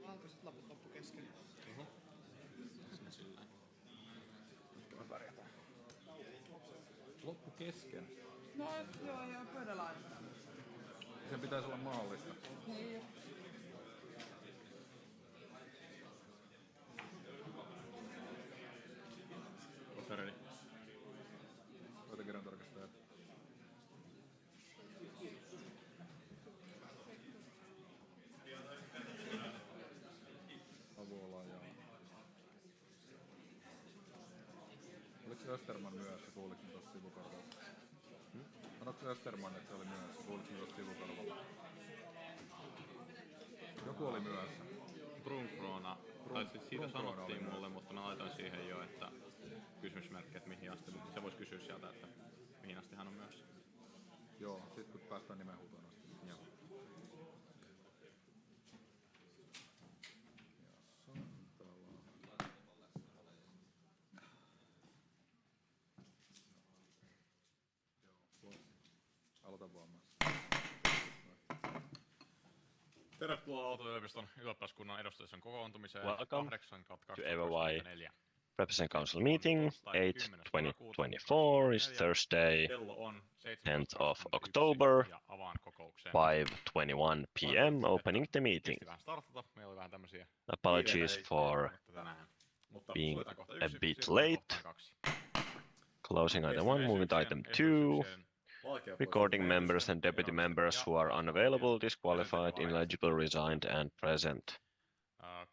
Aalto sit loppu kesken. Me pärjätään. Loppu kesken. No joo, ja pöydällä aina. Sen pitäisi olla mahdollista. Niin. Ootko ready? Pöytäkirjan tarkastajat. Avola ja... Oliko se Österman myöhässä? Kuuliko ne tossa sivukorvalla? Sanoiko se Österman, että se oli myöhässä? Kuuliko ne tossa sivukorvalla? Joku oli myöhässä. Brunkrona. Tai siis siitä sanottiin mulle, mutta mä laitoin siihen jo, että kysymysmerkki, että mihin asti. Se voisi kysyä sieltä, että mihin asti hän on myöhässä. Joo, sit kun päästään nimenhuutoon asti. Joo. Aloita vaan. Tervetuloa Aalto-yliopiston ylioppilaskunnan edustajien kokoontumiseen. Welcome 8/2024. to AYYE Represent Council meeting 8/2024 is Thursday, 10th of October, 5:21 p.m. opening the meeting. Apologies for being a bit late. Closing item 1, moving to item 2. Recording members and deputy members who are unavailable, disqualified, ineligible, resigned, and present.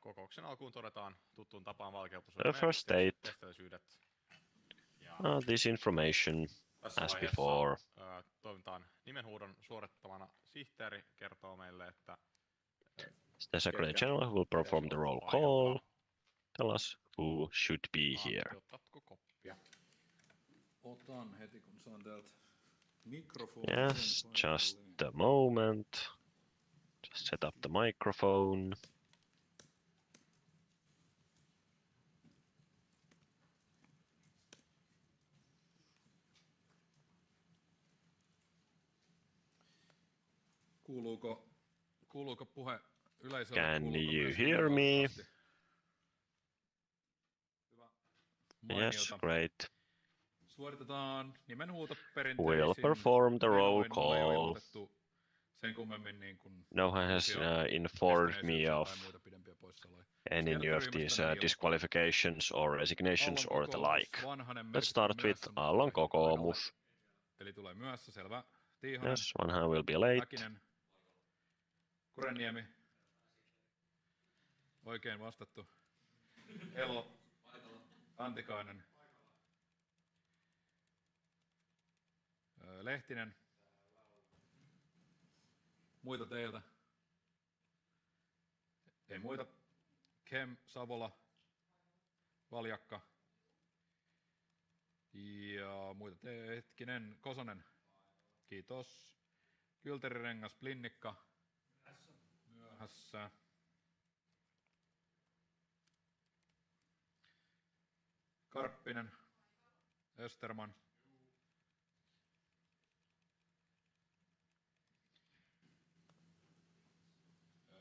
Kokouksen alkuun todetaan tuttuun tapaan The first state. This information as before. Toimitaan nimenhuudon suorittavana. Sihteeri kertoo meille, että The Secretary General will perform the roll call. Tell us who should be here. Otatko koppia? Otan heti kun saan täältä mikrofonin. Yes, just a moment. Just set up the microphone. Kuuluuko puhe yleisölle? Can you hear me? Hyvä. Yes, great. Suoritetaan nimenhuuto perinteisin. We'll perform the roll call. Sen kummemmin niin kuin No one has informed me of any new of these disqualifications or resignations or the like. Let's start with Aallon kokoomus. Eli tulee myöhässä, selvä. Tiihonen. Yes, Vanha will be late. Mäkinen. Kurenniemi. Oikein vastattu. Elo. Antikainen. Lehtinen. Muita teiltä. Ei muita. Kem, Savola. Valjakka. Ja muita hetkinen. Kosonen. Kiitos. Kylterirengas, Plinnikka. Myöhässä. Karppinen. Österman.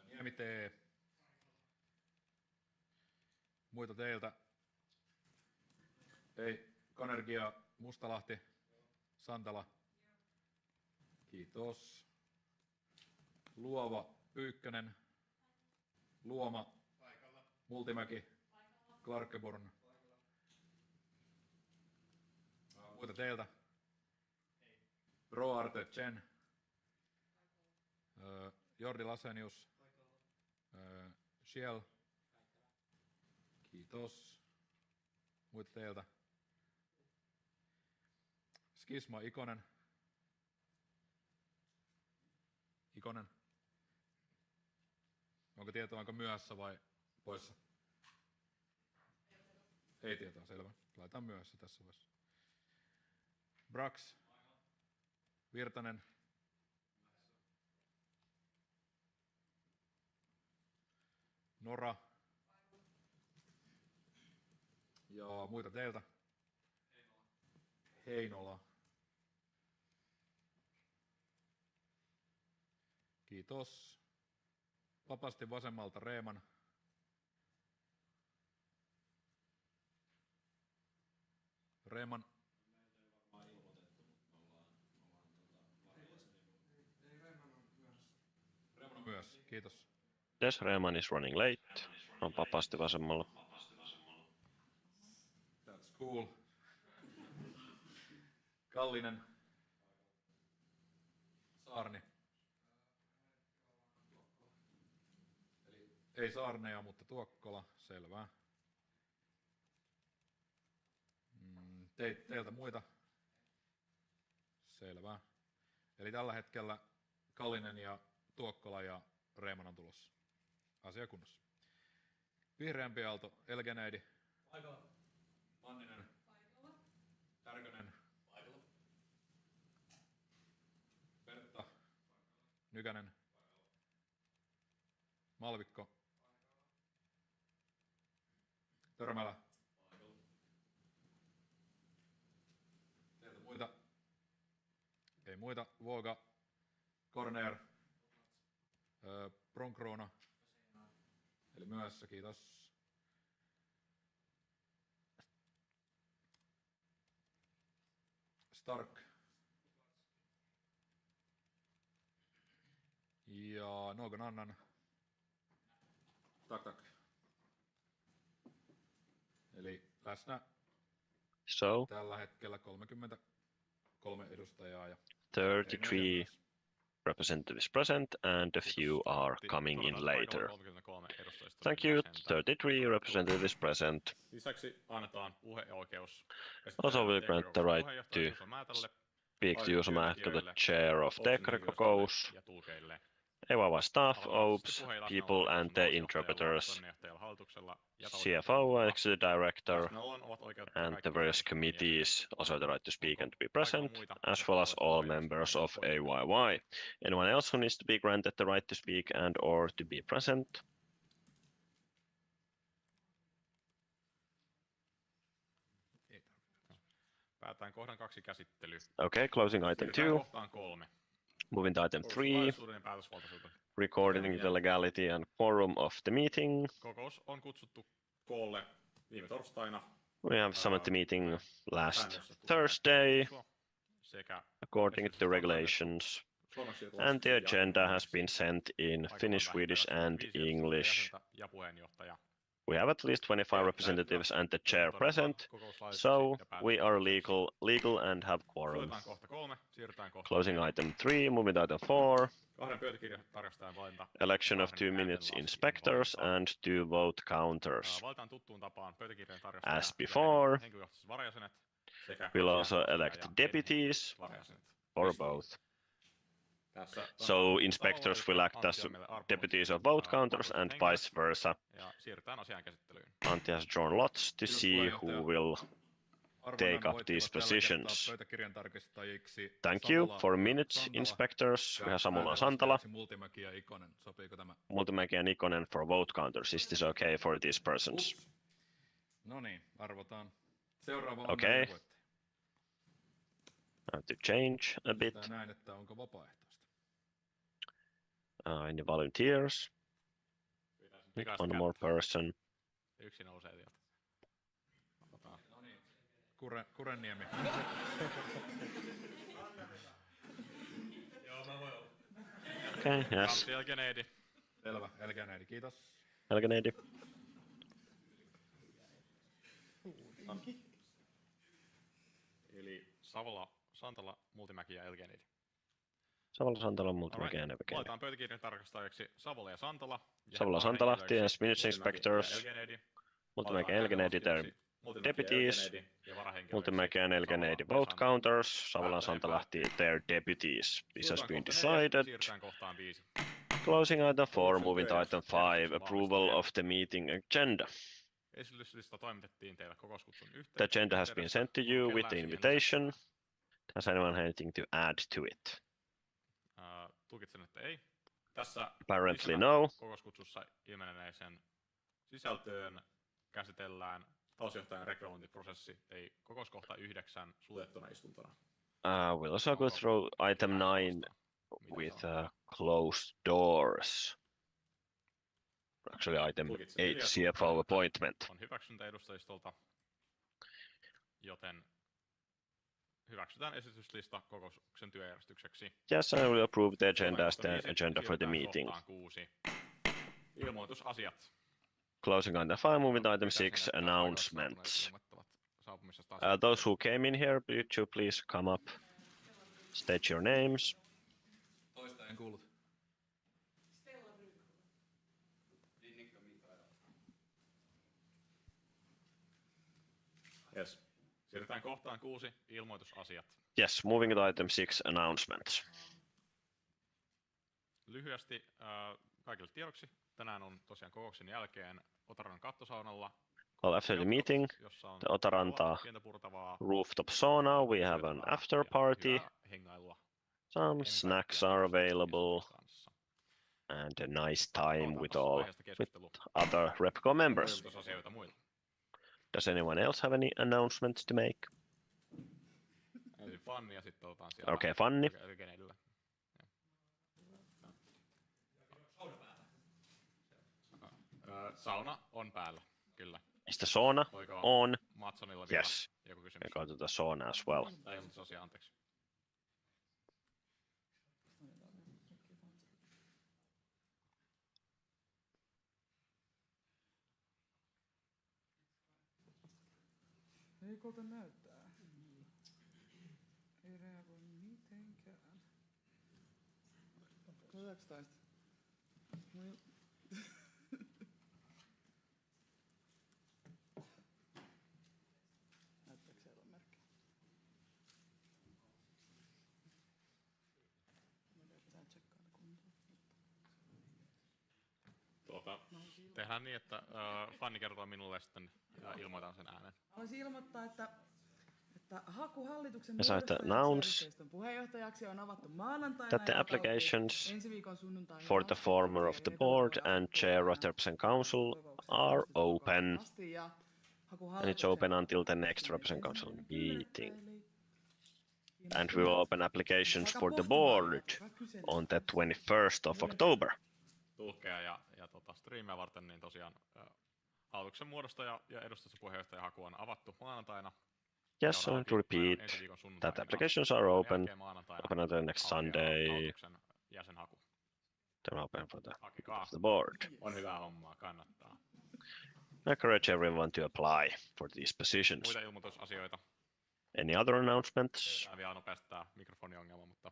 Niemi T. Muita teiltä. Ei. Kanergia, Mustalahti. Santala. Kiitos. Luova, Pyykkönen. Luoma. Paikalla. Multimäki. Paikalla. Klarkeborn. Muita teiltä. Ei. Roarte, Chen. Jordi Lasenius. Paikalla. Shiel. Kiitos. Muita teiltä. Skisma, Ikonen. Ikonen. Onko tietoa, onko myöhässä vai poissa? Ei tietoa, selvä. Laitetaan myöhässä tässä vaiheessa. Brax. Virtanen. Nora. Ja muita teiltä. Heinola. Kiitos. Vapaasti vasemmalta Reeman. Reeman. Reeman on myös, kiitos. Yes, Reeman is running late. On vapaasti vasemmalla. That's cool. Kallinen. Saarni. Eli ei Saarneja, mutta Tuokkola, selvä. Teiltä muita? Selvä. Eli tällä hetkellä Kallinen ja Tuokkola ja Reeman on tulossa. Asia kunnossa. Vihreämpi Aalto, Elgeneidi. Paikalla. Manninen. Paikalla. Tärkönen. Paikalla. Pertta. Nykänen. Paikalla. Malvikko. Paikalla. Törmälä. Paikalla. Teiltä muita? Ei muita. Vuoga. Corner. Pronkroona. Eli myöhässä, kiitos. Stark. Ja Nogon Annan. Tak. Eli läsnä So, tällä hetkellä 33 edustajaa ja 33 representatives present and a few are coming in later. Thank you, 33 representatives present. Lisäksi annetaan puheoikeus. Also will grant the right to speak to Juuso Mähkö, the chair of Tekre-kokous, AYYE staff, OPS, people and the interpreters, CFO, executive director, and the various committees also the right to speak and to be present, as well as all members of AYYE. Anyone else who needs to be granted the right to speak and or to be present? Päätään kohdan 2 käsittely. Okay, closing item 2. Kohtaan 3. Moving to item 3, recording the legality and quorum of the meeting. Kokous on kutsuttu koolle viime torstaina. We have summoned the meeting last Thursday, according to the regulations, and the agenda has been sent in Finnish, Swedish, and English. We have at least 25 representatives and the chair present, so we are legal and have quorum. Closing item 3, moving to item 4. Election of 2 minutes inspectors and 2 vote counters. As before, we'll also elect deputies or both. So inspectors will act as deputies of vote counters and vice versa. Antti has drawn lots to see who will take up these positions. Thank you. For minutes, inspectors, we have Samula Santala, Multimäki and Ikonen for vote counters. Is this okay for these persons? Okay. I have to change a bit. Any volunteers? One more person. Yksi nousee sieltä. Kurenniemi. Okay, yes. Elgeneidi. Selvä, Elgeneidi, kiitos. Elgeneidi. Eli Santala, Multimäki ja Elgeneidi. Savola, Santala, Multimäki ja Elgeneidi. Laitetaan pöytäkirjan tarkastajiksi Savola ja Santala. Savola, Santala, TS minutes inspectors. Multimäki ja Elgeneidi, their deputies. Multimäki and Elgeneidi vote counters. Savola, Santala, their deputies. This has been decided. Closing item 4, moving to item 5, approval of the meeting agenda. The agenda has been sent to you with the invitation. Has anyone anything to add to it? Tulkitsen, että ei. Tässä apparently no. Kokouskutsussa ilmeneneeseen sisältöön käsitellään talousjohtajan rekrytointiprosessi, ei kokouskohta 9 suljettuna istuntona. We'll also go through item 9 with closed doors. Actually, item 8, CFO appointment. On hyväksyntä edustajistolta, joten hyväksytään esityslista kokouksen työjärjestykseksi. Yes, I will approve the agenda as the agenda for the meeting. 6. Ilmoitusasiat. Closing item 5, moving to item 6, announcements. Those who came in here, would you please come up, state your names. Toista en kuullut. Yes. Siirrytään kohtaan 6, ilmoitusasiat. Yes, moving to item 6, announcements. Lyhyesti kaikille tiedoksi. Tänään on tosiaan kokouksen jälkeen Otarannan kattosaunalla. Well, after the meeting, the Otaranta rooftop sauna, we have an after party. Some snacks are available. And a nice time with other Repco members. Does anyone else have any announcements to make? Okay, Fanny. Sauna on päällä, kyllä. Is the sauna on? Matsonilla vielä yes. Joku kysymys? We go to the sauna as well. Tai on tosiaan, anteeksi. Ei koota näyttää. Ei reagoi mitenkään. Koetaanko taista? Näyttääkö siellä on merkki? Pitää tsekkailla kuntoon. Tehdään niin, että Fanni kertoo minulle sitten ja ilmoitan sen äänen. Haluaisin ilmoittaa, että haku hallituksen puheenjohtajaksi on avattu maanantaina that the applications for the former of the board and chair of the representative council are open. And it's open until the next representative council meeting. And we will open applications for the board on the 21st of October. Tulkkeja ja striimiä varten, niin tosiaan hallituksen muodosta ja edustuspuheenjohtajan haku on avattu maanantaina. Yes, I want to repeat that applications are open until the next Sunday. They're open for the board. On hyvää hommaa, kannattaa. I encourage everyone to apply for these positions. Muita ilmoitusasioita. Any other announcements? Tämä vielä nopeasti tämä mikrofoniongelma, mutta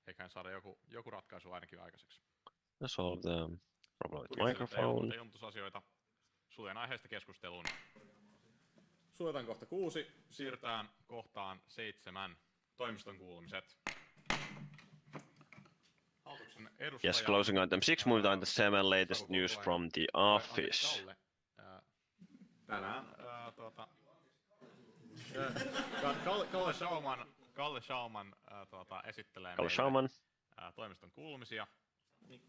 eiköhän saada joku ratkaisu ainakin aikaiseksi. Solve the problem with microphone. Ilmoitusasioita. Suljen aiheesta keskusteluun. Suljetaan kohta 6. Siirrytään kohtaan 7. Toimiston kuulumiset. Yes, closing item 6, moving on to 7, latest news from the office. Tänään Kalle Schauman esittelee meille toimiston kuulumisia.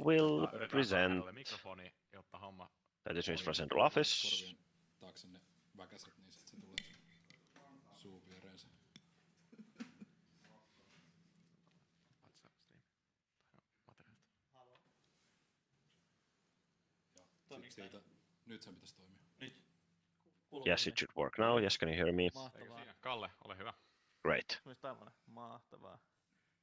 Will present mikrofoni, jotta homma that is news from central office. Taaksenne väkäset, niin sit se tulee suun viereensä. Sieltä, nyt sen pitäisi toimia. Yes, it should work now. Yes, can you hear me? Mahtavaa. Kalle, ole hyvä. Great. Mahtavaa.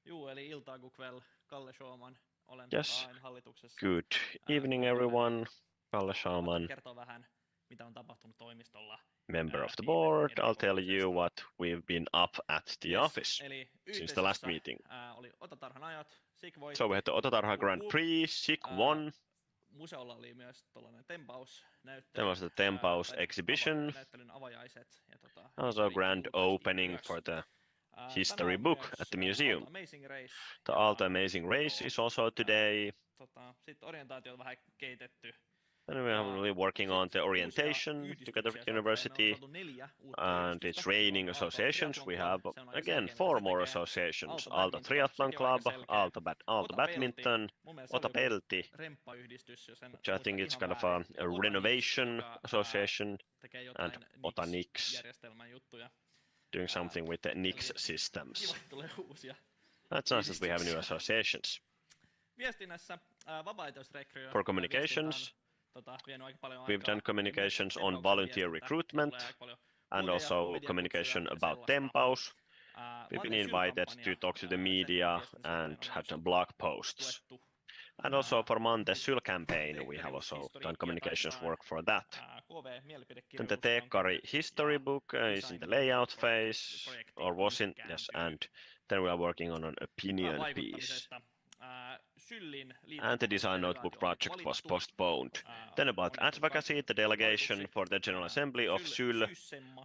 Juu, eli iltaa kväll, Kalle Schauman. Olen Yes. hallituksessa. Good evening, everyone. Kalle Schauman, Kertoo vähän, mitä on tapahtunut toimistolla. member of the board. I'll tell you what we've been up at the office Eli since the last meeting. Oli Otatarhan ajat, SIK voitti. So we had the Otatarha Grand Prix, SIK won. Museolla oli myös tuollainen tempausnäyttely. There was the Tempaus exhibition. Näyttelyn avajaiset. Ja Also a grand opening for the history book at the museum. The Aalto Amazing Race is also today. Sitten orientaatio on vähän keitetty. And we are really working on the orientation together with university and its training associations. We have again 4 more associations: Aalto Triathlon Club, Aalto Badminton, Ota Pelti, which I think it's kind of a renovation association, and Ota Nix, doing something with the Nix systems. That's nice that we have new associations. Viestinnässä vapaaehtoisrekryä. For communications, we've done communications on volunteer recruitment and also communication about tempaus. We've been invited to talk to the media and had some blog posts. And also for Mante's Syl campaign, we have also done communications work for that. Then the Teekkari history book is in the layout phase, or was in, yes, and then we are working on an opinion piece. And the design notebook project was postponed. Then about advocacy, the delegation for the General Assembly of Syl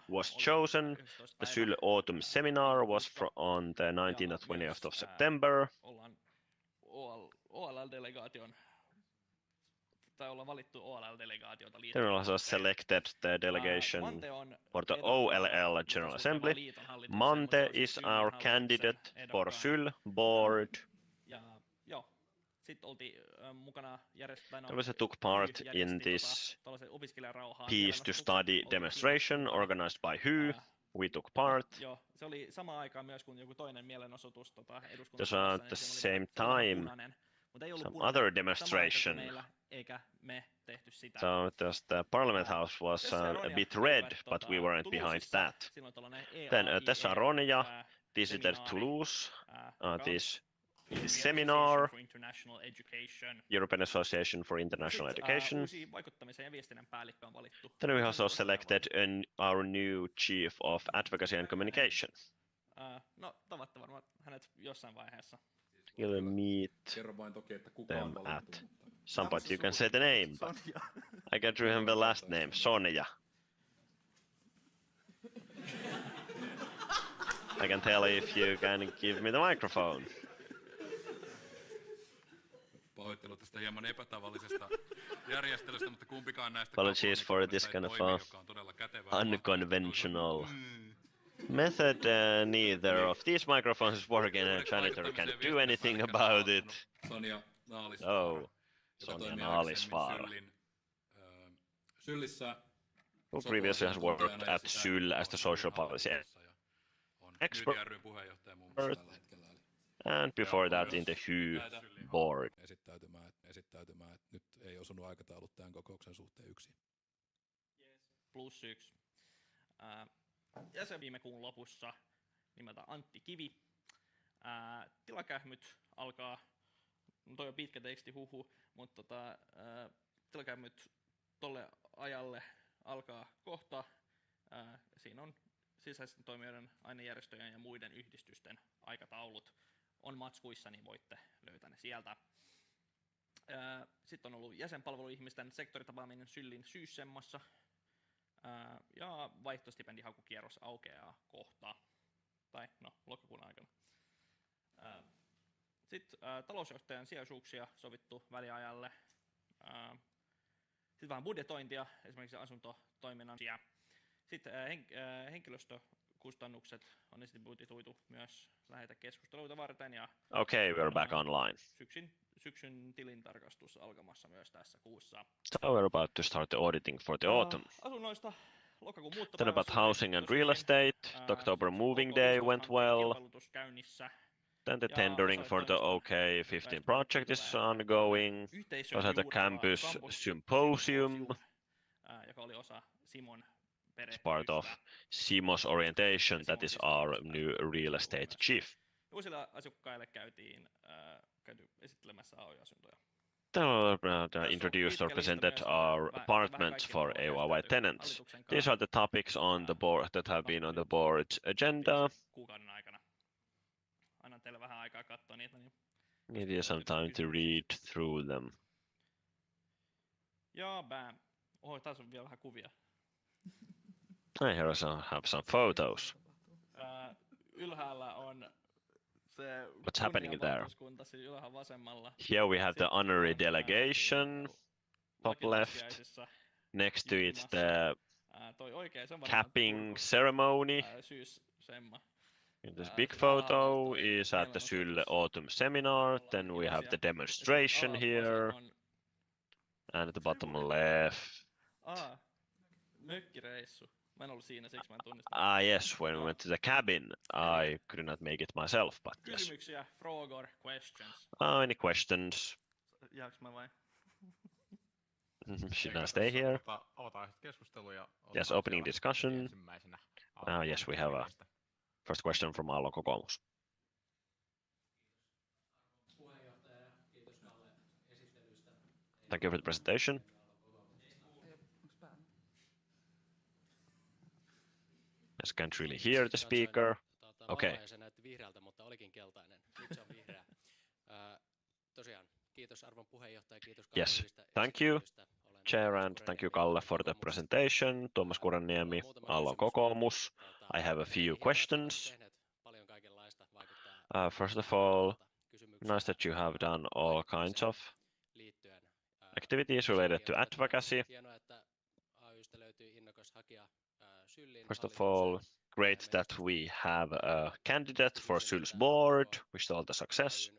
was chosen. The Syl Autumn Seminar was on the 19th and 20th of September. Then we also selected the delegation for the OLL General Assembly. Mante is our candidate for Syl board. He took part in this peace to study demonstration organized by WHO. We took part. There's at the same time some other demonstration. So the Parliament House was a bit red, but we weren't behind that. Then Tessa Ronja visited Toulouse, this seminar, European Association for International Education. Then we also selected our new Chief of Advocacy and Communication. You'll meet them at some point. You can say the name, but I can't remember the last name. Sonja. I can tell if you can give me the microphone. Pahoittelut tästä hieman epätavallisesta järjestelystä, mutta kumpikaan näistä apologies for this kind of unconventional method. Neither of these microphones is working and janitor can't do anything about it. Sonja Naalisvaara. Oh, Sonja Naalisvaara. Sylissä who previously has worked at Syl as the social policy expert, and before that in the WHO board. Esittäytymään. Nyt ei osunut aikataulut tämän kokouksen suhteen yksin. +1. Jäsen viime kuun lopussa nimeltä Antti Kivi. Tilakähmyt alkaa, no toi on pitkä teksti mutta tilakähmyt tolle ajalle alkaa kohta. Siinä on sisäisten toimijoiden, ainejärjestöjen ja muiden yhdistysten aikataulut. On matskuissa, niin voitte löytää ne sieltä. Sitten on ollut jäsenpalveluihmisten sektoritapaaminen Syllin Syyssemmassa. Ja vaihtostipendihakukierros aukeaa kohta. Tai no, lokakuun aikana. Sitten talousjohtajan sijaisuuksia sovittu väliajalle. Sitten vähän budjetointia, esimerkiksi asuntotoiminnan. Sitten henkilöstökustannukset on esitin budjetoitu myös lähetekeskusteluita varten. Ja okay, we're back online. Syksyn tilintarkastus alkamassa myös tässä kuussa. So we're about to start the auditing for the autumn. Asunnoista lokakuun muuttopäivä. Then about housing and real estate. The October moving day went well. Then the tendering for the OK15 project is ongoing. Also the campus symposium. Joka oli osa Simon It's part of Simo's orientation, that is our new real estate chief. Uusille asukkaille käytiin esittelemässä AYYE-asuntoja. Introduced or presented our apartments for AYYE tenants. These are the topics on the board that have been on the board's agenda. Kuukauden aikana. Annan teille vähän aikaa katsoa niitä. Give you some time to read through them. Ja bam. Oho, taas on vielä vähän kuvia. I here have some photos. Ylhäällä on se what's happening there? Ylhäällä vasemmalla. Here we have the honorary delegation, top left. Next to it the capping ceremony. This big photo is at the Syl Autumn Seminar. Then we have the demonstration here. And at the bottom left. Mökkireissu. Mä en ollut siinä, siksi mä en tunnista. Yes, when we went to the cabin, I could not make it myself, but yes. Kysymyksiä, frågor, questions. Any questions? Jaaks mä vai? Should I stay here? Avataan keskustelu ja Yes, opening discussion. Ensimmäisenä. Yes, we have a first question from Aallon kokoomus. Thank you for the presentation. Yes, can't really hear the speaker. Okay. Se näytti vihreältä, mutta olikin keltainen. Nyt se on vihreä. Tosiaan, kiitos arvon puheenjohtaja, kiitos Kalle Yes, hyvistä thank you, esittelyistä. Chair, and thank you, Kalle, for the presentation. Tuomas Kuranniemi, Aallon kokoomus. I have a few questions. First of all, nice that you have done all kinds of activities related to advocacy. First of all, great that we have a candidate for Syl's board. Wish all the success.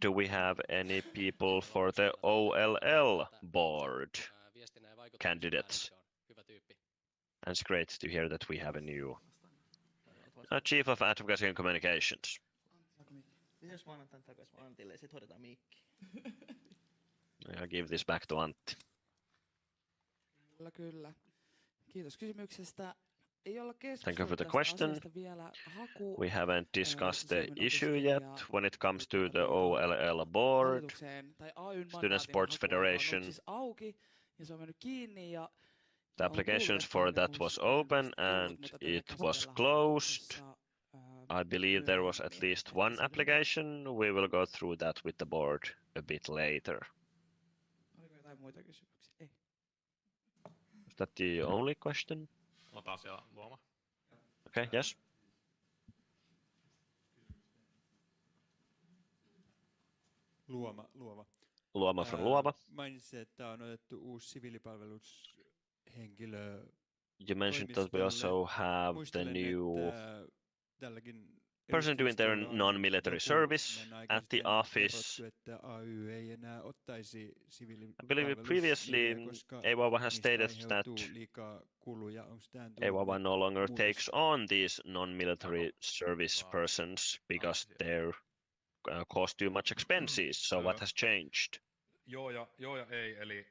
Do we have any people for the OLL board candidates? And it's great to hear that we have a new Chief of Advocacy and Communications. Jos mä annan tän takas Antille ja sit hoidetaan mikki. I'll give this back to Antti. Kyllä. Kiitos kysymyksestä. Ei olla Thank you for the keskusteltu tästä question. asiasta vielä. We haven't discussed the Suomen issue yet when it comes to the OLL board. hallitukseen, tai AY:n Student mandaatin Sports haku, joka on ollut Federation. siis auki, ja se on mennyt kiinni, ja The on applications kuullut, for että that was hakemus open ilmeisesti tullut, and mutta tätä it was käsitellään closed. hallituksessa, I believe there was at myöhemmin, least että one siinä on- application. We will go through that with the board a bit later. Oliko jotain muita kysymyksiä? Ei. Is that the only question? Otetaan siellä Luoma. Okay, yes. Luoma. Luoma from Luova. Mainitsit, että on otettu uusi siviilipalvelushenkilö. You mentioned that we also have the Muistelen, new että tälläkin person doing their edustustolla on non-military joku service mennä at the aikaisemmin office. kerrottu, että AY ei enää ottaisi I believe siviilipalvelusmiehiä, previously koska AYYE has niistä stated that aiheutuu liikaa kuluja. Onko tähän tullut AYYE no longer muutos? takes on these non-military service persons because they're cause too much expenses. So what has changed? Joo ja ei, eli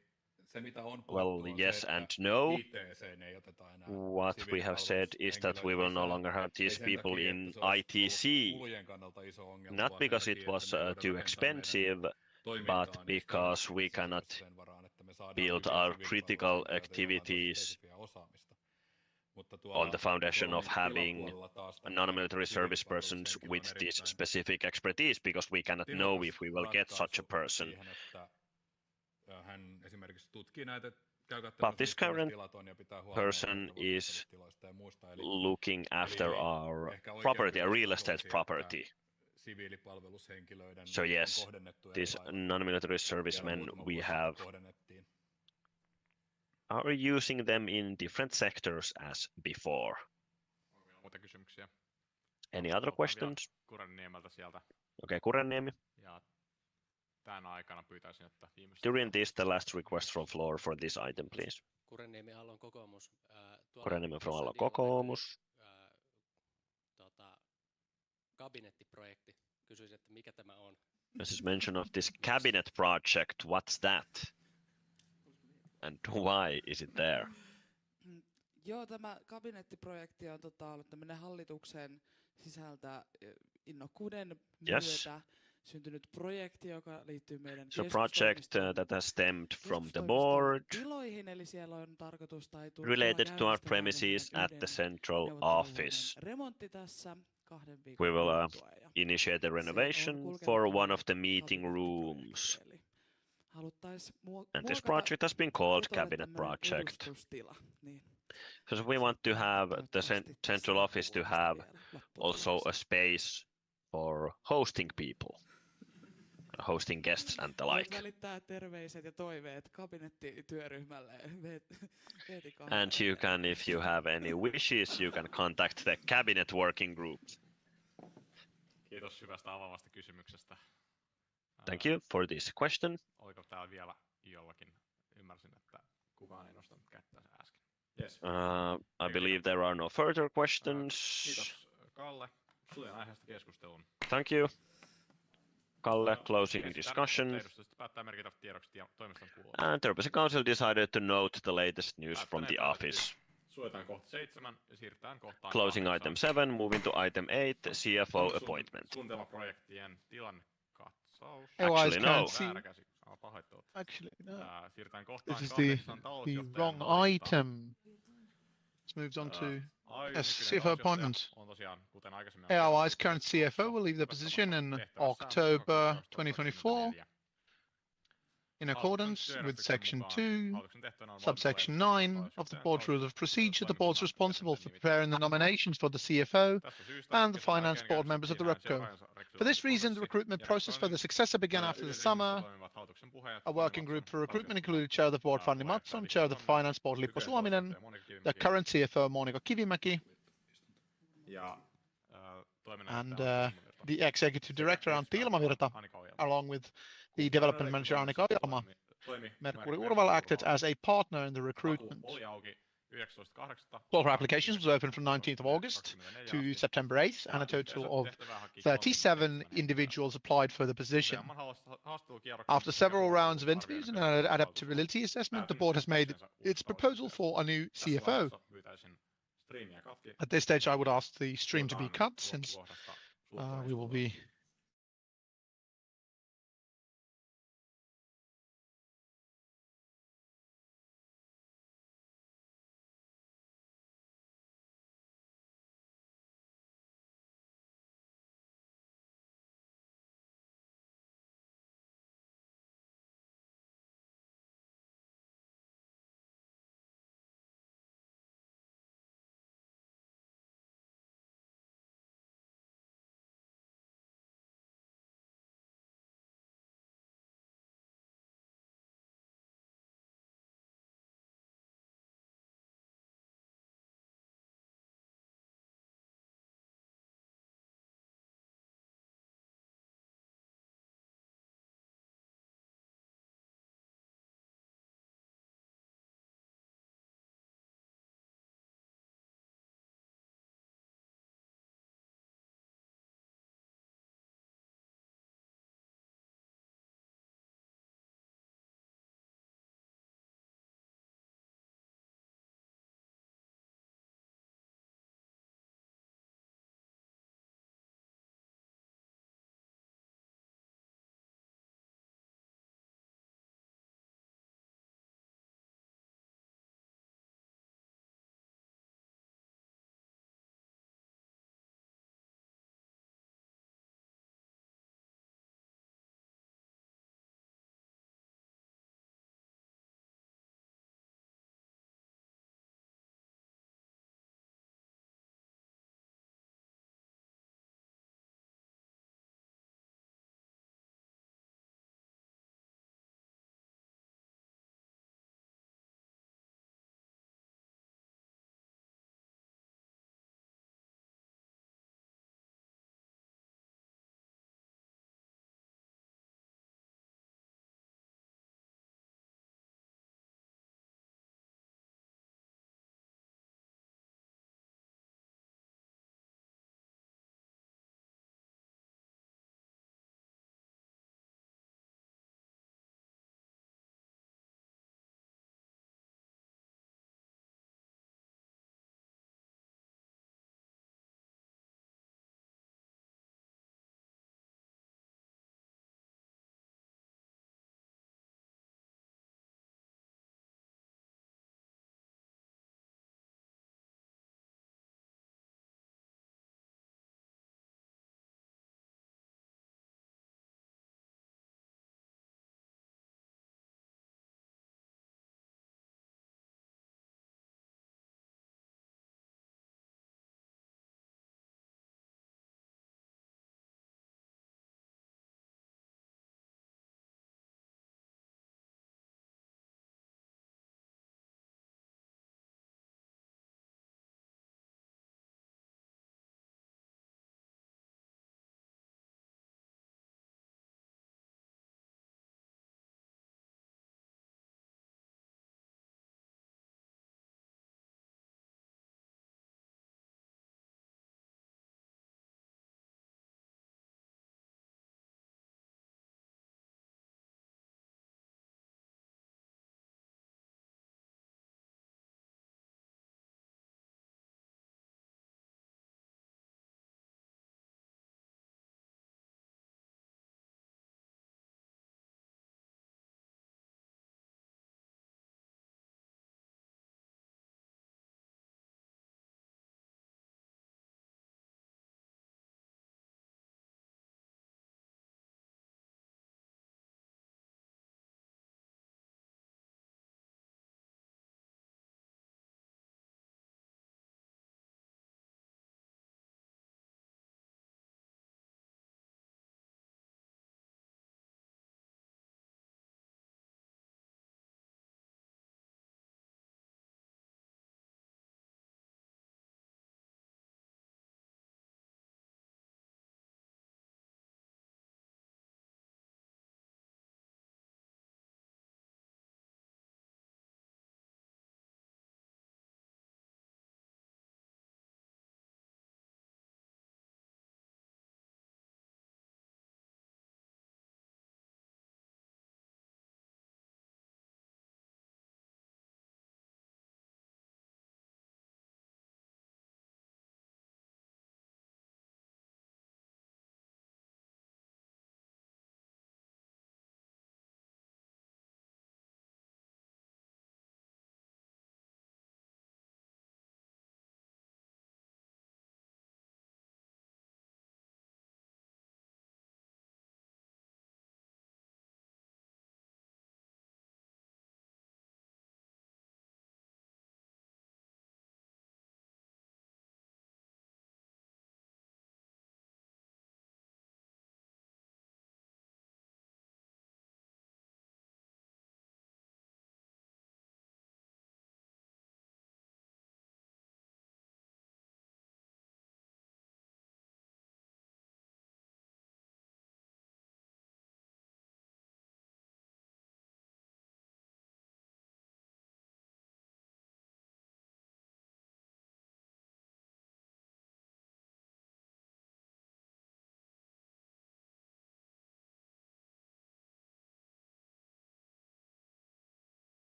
se mitä on puhuttu Well, on yes se, and että no. ITC:n ei oteta enää What we have said is that we will no longer have these people in ITC, not because it was too expensive, but because we cannot build our critical activities on the foundation of having non-military service persons with this specific expertise, because we cannot know if we will get such a person. Hän esimerkiksi tutkii näitä, käy But katsomassa, this mistä current tilat on ja pitää huolta person näistä is tiloista ja muista. Eli looking after our ehkä oikeampi property, our real vastaus estate olisi, property. että siviilipalvelushenkilöiden So yes, on kohdennettu these eri lailla. non-military Vielä servicemen muutama we vuosi have sitten kohdennettiin. are using them in different sectors as before. Onko vielä muita kysymyksiä? Any other questions? Kuranniemeltä sieltä. Okay, Kuranniemi. Ja tämän aikana pyytäisin, että viimeistä... During this, the last request from floor for this item, please. Kurenniemi Aallon kokoomus. Kuranniemi from Aallon kokoomus. Kabinettiprojekti. Kysyisin, että mikä tämä on? This is mention of this cabinet project. What's that? And why is it there? Joo, tämä kabinettiprojekti on ollut tämmöinen hallituksen sisältä innokkuuden Yes. myötä syntynyt projekti, joka liittyy meidän So project that has stemmed from the keskustoimiston board, tiloihin, eli siellä on tarkoitus related to our käynnistämään premises meidän at the yhden central neuvotteluhuoneen office. remontti tässä 2 We viikon will kuluttua, ja initiate the se on renovation kulkenut for nimellä one of the meeting kabinettiprojekti, rooms. eli haluttais And this muokata project has been called kotoille cabinet tämmönen project. edustustila, niin Because we want to have the central office to have also a space for hosting people, hosting guests and the Voit like. välittää terveiset ja toiveet kabinettityöryhmälle Veeti And you can, if you have any wishes, you can contact the cabinet working group. Kiitos hyvästä avaavasta kysymyksestä. Thank you for this question. Oliko täällä vielä jollakin ymmärsin, että kukaan ei nostanut kättänsä äsken. Yes. I believe there are no further questions. Kiitos Kalle. Suljen aiheesta keskustelun. Thank you. Kalle, closing discussion. And the Representative Council decided to note the latest news from the office. Suljetaan kohta 7 ja siirrytään kohtaan Closing 8. item 7, moving to item 8, CFO appointment. Suunnitelmaprojektien tilannekatsaus. Actually, no. Pahoittelut. Actually, no. Siirrytään kohtaan This is 8 the talousjohtajan wrong valinta. item. Let's move on to Yes, CFO appointment. AYYE's current CFO will leave the position in October 2024 in accordance with Section 2, Subsection 9 of the Board's Rules of Procedure. The Board's responsible for preparing the nominations for the CFO and the Finance Board members of the RepCo. For this reason, the recruitment process for the successor began after the summer. A working group for recruitment included Chair of the Board Fanny Matson, Chair of the Finance Board Lippo Suominen, the current CFO Monika Kivimäki, and the Executive Director Antti Ilmavirta, along with the Development Manager Annika Ojalma. Merkuri Urval acted as a partner in the recruitment. Call for applications was open from 19th of August to September 8th, and a total of 37 individuals applied for the position. After several rounds of interviews and an adaptability assessment, the board has made its proposal for a new CFO. At this stage, I would ask the stream to be cut, since we will be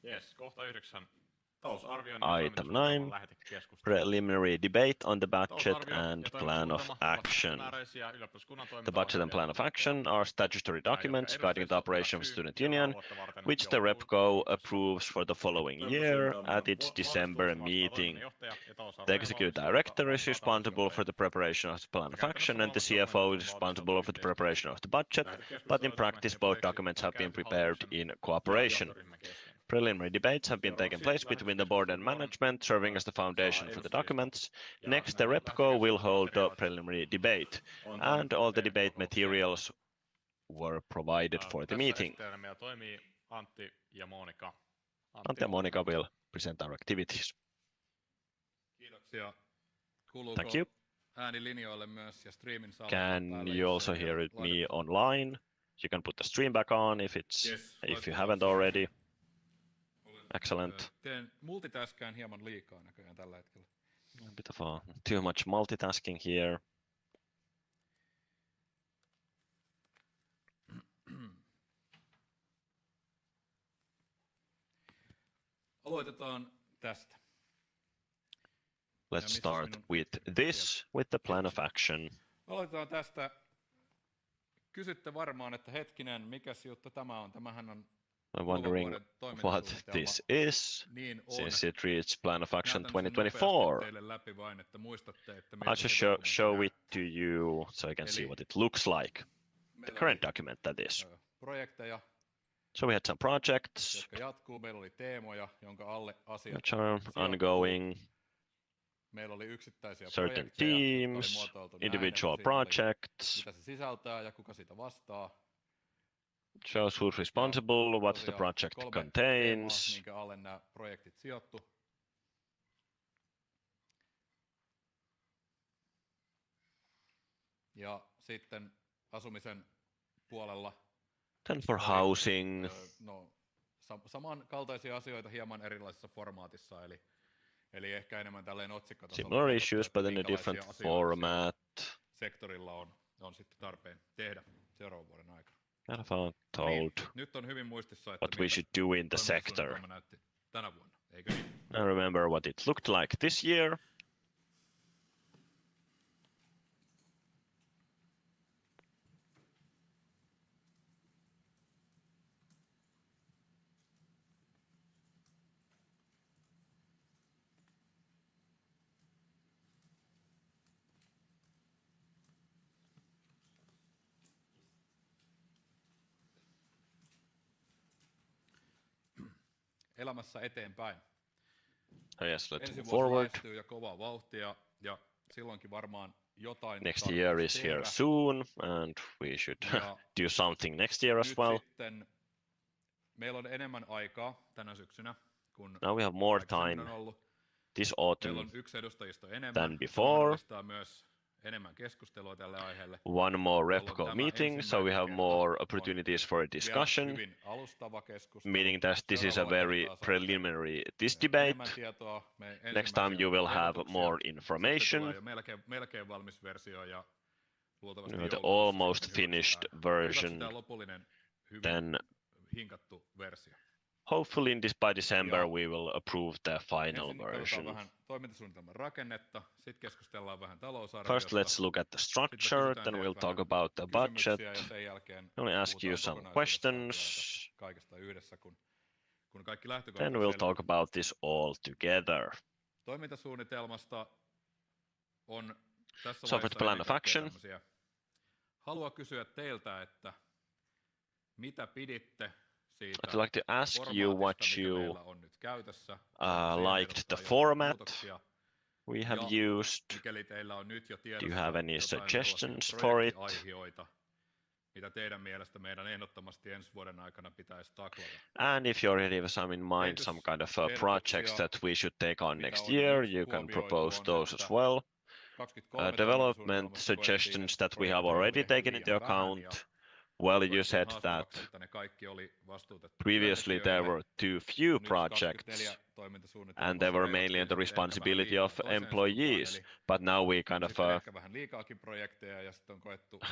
Yes, kohta 9. Talousarvion Item 9, lähetekeskustelu. preliminary debate on the budget Talousarvio and ja plan of toimitussuunnitelma ovat action. määräisiä ylioppilaskunnan The budget and plan of action are statutory documents guiding the operation of Student Union, which the RepCo approves for the following year at its December meeting. The executive director is responsible for the preparation of the plan of action, and the CFO is responsible for the preparation of the budget, but in practice both documents have been prepared in cooperation. Preliminary debates have been taken place between the board and management, serving as the foundation for the documents. Next, the RepCo will hold the preliminary debate, and all the debate materials were provided for the meeting. Antti ja Monika. Antti ja Monika will present our activities. Kiitoksia. Kuuluuko Thank you. ääni linjoille myös ja streamin sallitaan Can päälle, you jos also ei hear vielä me laiteta? online? You can put the stream back on if you haven't already. Excellent. Teen multitaskään hieman liikaa näköjään tällä hetkellä. A bit of too much multitasking here. Aloitetaan tästä. Let's start with this, with the plan of action. Aloitetaan tästä. Kysytte varmaan, että hetkinen, mikäs juttu tämä on? Tämähän on I'm wondering what this is, since it reads Plan of Action 2024. I'll just show it to you so I can see what it looks like, the current document that is. So we had some projects, which are ongoing, certain themes, individual projects, shows who's responsible, what the project contains. Ja sitten asumisen puolella Then for housing. samankaltaisia asioita hieman erilaisessa formaatissa, eli ehkä enemmän tälleen otsikkotasolla. Similar issues, but in a different format. Sektorilla on sitten tarpeen tehdä seuraavan vuoden aikana. Kind of told Nyt on hyvin muistissa, että what we should do in the sector. Tänä vuonna, eikö niin? I remember what it looked like this year. Elämässä eteenpäin. Oh yes, let's Ensi move vuosi forward. lähestyy ja kovaa vauhtia, ja silloinkin varmaan jotain Next year is tehdä. here soon, and we should do something next year as Nyt well. sitten meillä on enemmän aikaa tänä syksynä, kun Now we have more aikaisemmin time on ollut. this Meillä autumn on yksi edustajisto enemmän, than se before. mahdollistaa myös enemmän keskustelua tälle aiheelle. One more Jolloin RepCo tämä meeting, so we ensimmäinen have kerta more on opportunities for a vielä discussion, hyvin alustava keskustelu. meaning that this is a Seuraavalla very kertaa saatte preliminary this enemmän debate. tietoa. Me Next time you will have ehdotuksia. more Sitten information. tulee jo melkein valmis versio ja luultavasti The joulukuussa almost sitten finished hyväksytään version. lopullinen hyvin Then hinkattu versio. hopefully by December we will approve the final Ensin katsotaan version. vähän toimintasuunnitelman rakennetta, sitten keskustellaan vähän talousarviosta. First, let's look at the structure, then we'll talk about the budget. Ja sen jälkeen Let me ask you some questions. Kaikesta yhdessä, kun kaikki lähtökohdat Then we'll talk about this all together. Toimintasuunnitelmasta on tässä So for the plan of action. Halua kysyä teiltä, että mitä piditte siitä I'd like to ask you what formaatista, mikä you meillä on nyt käytössä. liked the Siihen format muutoksia. we have Ja used. mikäli teillä on nyt jo Do you tiedossa have any jotain suggestions sellaisia for it? projektiaihioita, mitä teidän mielestä meidän ehdottomasti ensi vuoden aikana pitäisi taklata? And if you already have some in mind, some kind of projects that we should take on next year, you can propose those as well. Development suggestions that we have already taken into account. Well, you said that previously there were too few projects and they were mainly the responsibility of employees, but now we kind of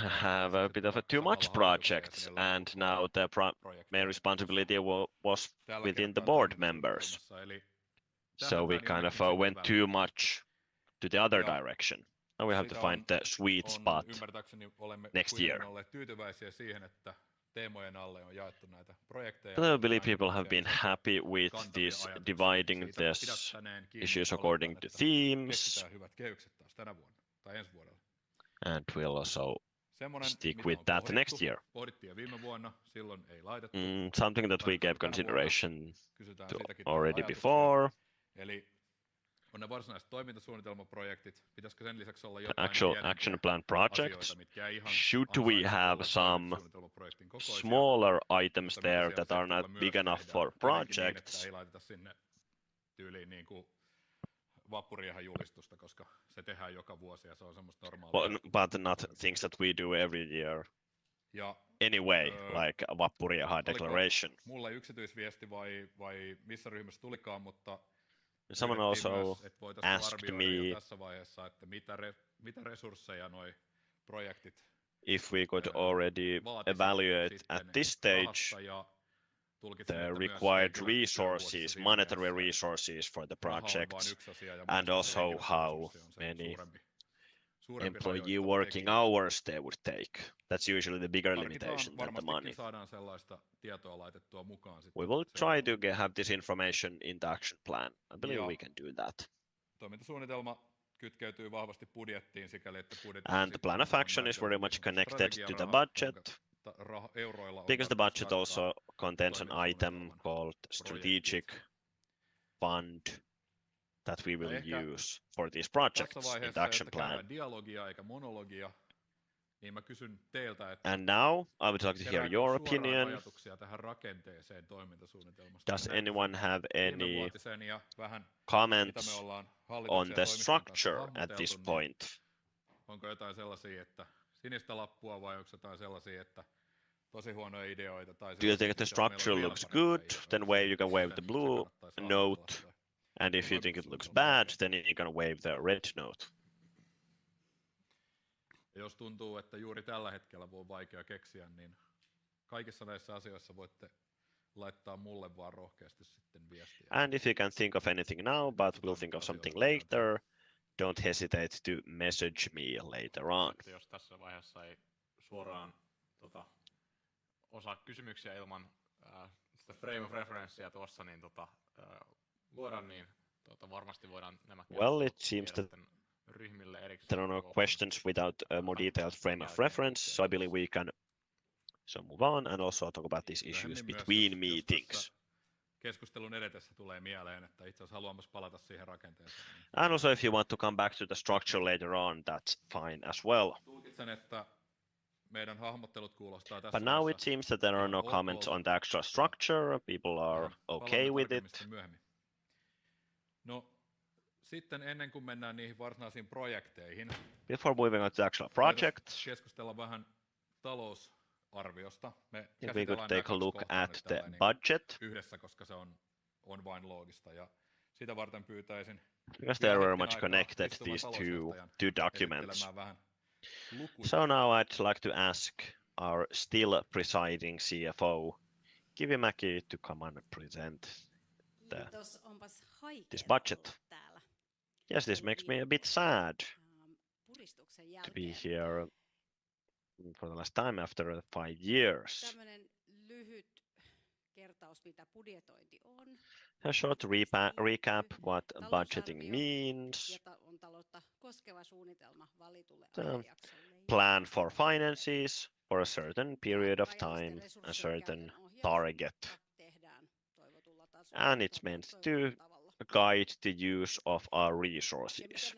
have a bit of a too much projects, and now the main responsibility was within the board members. So we kind of went too much to the other direction. Now we have to find the sweet spot next year. But I believe people have been happy with this dividing this issues according to themes. And we'll also stick with that next year. Something that we gave consideration to already before. Actual action plan projects. Should we have some smaller items there that are not big enough for projects? Well, but not things that we do every year. Anyway, like a Vappuriaha declaration. Someone also asked me if we could already evaluate at this stage the required resources, monetary resources for the project, and also how many employee working hours they would take. That's usually the bigger limitation than the money. We will try to have this information in the action plan. I believe we can do that. And the plan of action is very much connected to the budget, because the budget also contains an item called strategic fund that we will use for these projects in the action plan. And now I would like to hear your opinion. Does anyone have any comments on the structure at this point? Do you think the structure looks good? Then you can wave the blue note. And if you think it looks bad, then you can wave the red note. Jos tuntuu, että juuri tällä hetkellä on vaikea keksiä, niin kaikissa näissä asioissa voitte laittaa mulle vaan rohkeasti sitten viestiä. And if you can think of anything now, but we'll think of something later, don't hesitate to message me later on. Jos tässä vaiheessa ei suoraan osaa kysymyksiä ilman sitä frame of referencea tuossa, niin luoda, niin varmasti voidaan nämä well, it seems that there are no questions without a more detailed frame of reference, so I believe we can move on and also talk about these issues between meetings. Keskustelun edetessä tulee mieleen, että itse asiassa haluan myös palata siihen rakenteeseen. And also if you want to come back to the structure later on, that's fine as well. Tulkitsen, että meidän hahmottelut kuulostaa tässä. But now it seems that there are no comments on the actual structure. People are okay with it. No, sitten ennen kuin mennään niihin varsinaisiin projekteihin. Before moving on to the actual projects, keskustella vähän talousarviosta. we could take a look at the budget. Yhdessä, koska se on vain loogista, ja sitä varten pyytäisin. Because they are very much connected, these two documents. So now I'd like to ask our still presiding CFO, Kivimäki, to come and present this budget. Yes, this makes me a bit sad to be here for the last time after 5 years. A short recap what budgeting means. The plan for finances for a certain period of time, a certain target. And it's meant to guide the use of our resources.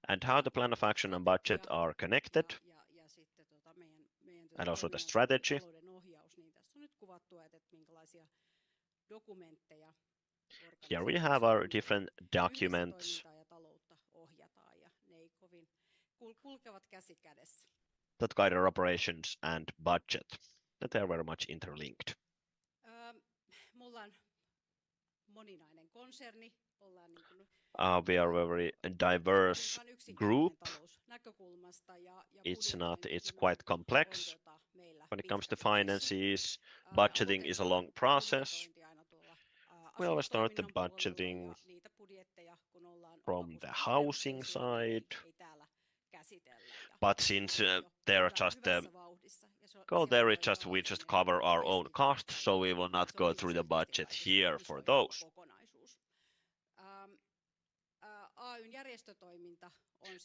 And how the plan of action and budget are connected. And also the strategy. Here we have our different documents. that guide our operations and budget. That they are very much interlinked. Mulla on moninainen konserni. Ollaan niin kuin We are a very diverse group. It's quite complex. When it comes to finances, budgeting is a long process. We always start the budgeting from the housing side. But since they're just we just cover our own costs, so we will not go through the budget here for those.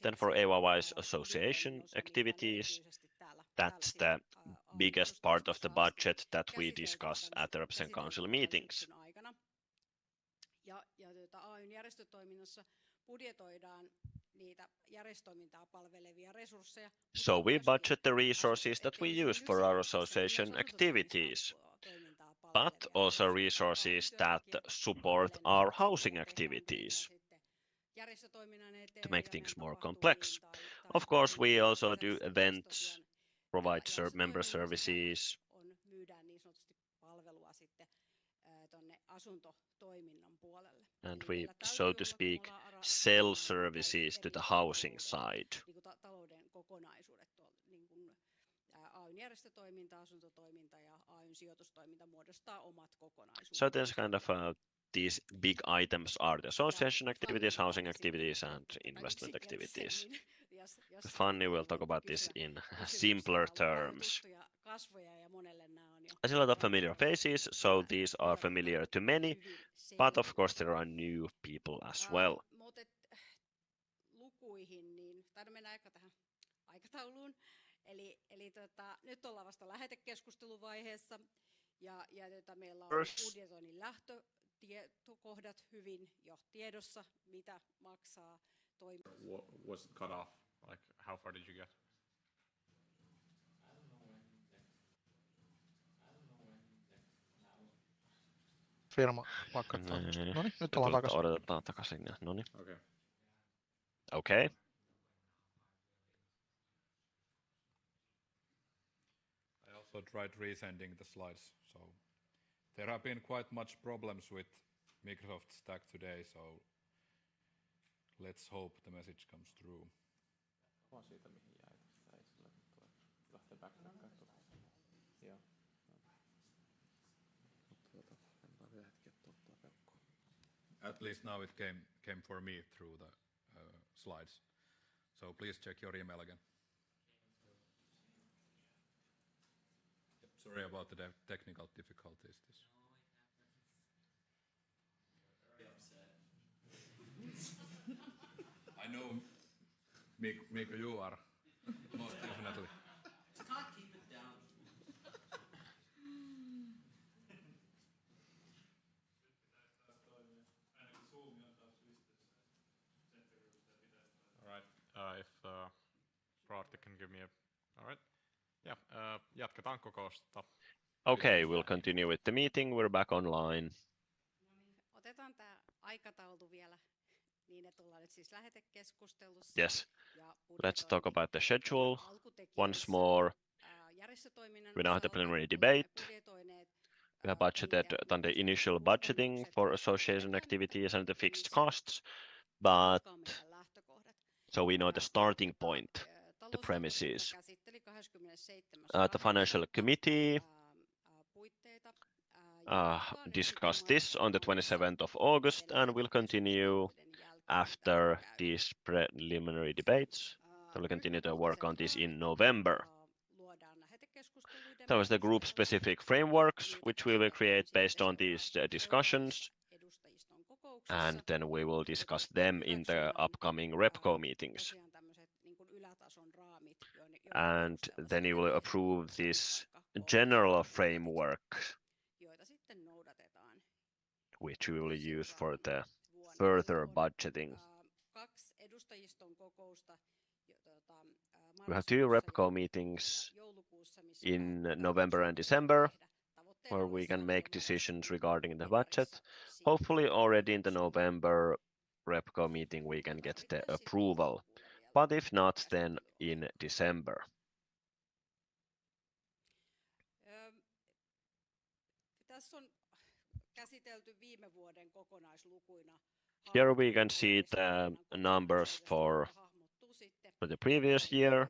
Then for AYY's association activities, that's the biggest part of the budget that we discuss at the Reps and Council meetings. AY:n järjestötoiminnassa budjetoidaan niitä järjestötoimintaa palvelevia resursseja. So we budget the resources that we use for our association activities, but also resources that support our housing activities to make things more complex. Of course, we also do events, provide member services. And we, so to speak, sell services to the housing side. So there's kind of these big items are the association activities, housing activities, and investment activities. Funny, we'll talk about this in simpler terms. I see a lot of familiar faces, so these are familiar to many, but of course there are new people as well. Nyt ollaan vasta lähetekeskusteluvaiheessa ja meillä on budjetoinnin lähtökohdat hyvin jo tiedossa, mitä maksaa toiminta. Was it cut off? Like, how far did you get? Firma lakkauttaa. Noniin, nyt ollaan takaisin. Odotetaan takaisin. Noniin. Okay. Okay. I also tried resending the slides, so there have been quite much problems with Microsoft Stack today, so let's hope the message comes through. At least now it came for me through the slides. So please check your email again. Yep, sorry about the technical difficulties. I know, Mikko, you are most definitely. Can't keep it down. All right. If Raarti can give me a. All right. Yeah. Jatketaan kokousta. Okay, we'll continue with the meeting. We're back online. Otetaan tämä aikataulu vielä. Yes, let's talk about the schedule once more. We now have the preliminary debate. We have budgeted done the initial budgeting for association activities and the fixed costs, but so we know the starting point, the premises. The financial committee discussed this on the 27th of August and will continue after these preliminary debates. So we'll continue to work on this in November. That was the group-specific frameworks, which we will create based on these discussions. And then we will discuss them in the upcoming RepCo meetings. And then you will approve this general framework, which we will use for the further budgeting. We have 2 RepCo meetings in November and December, where we can make decisions regarding the budget. Hopefully already in the November RepCo meeting we can get the approval, but if not, then in December. Tässä on käsitelty viime vuoden kokonaislukuina. Here we can see the numbers for the previous year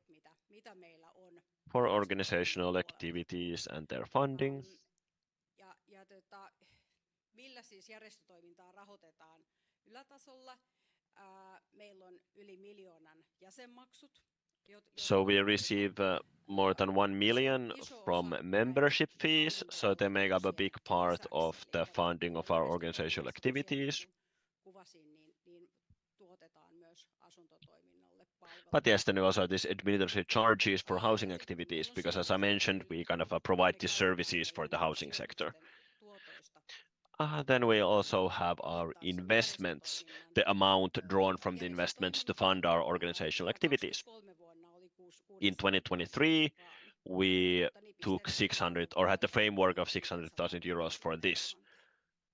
for organizational activities and their funding. Millä siis järjestötoimintaa rahoitetaan ylätasolla? Meillä on yli 1 miljoonan jäsenmaksut. So we receive more than 1 million from membership fees, so they make up a big part of the funding of our organizational activities. But yes, then also these administrative charges for housing activities, because as I mentioned, we kind of provide these services for the housing sector. Then we also have our investments, the amount drawn from the investments to fund our organizational activities. In 2023, we took 600 or had the framework of 600,000 euros for this.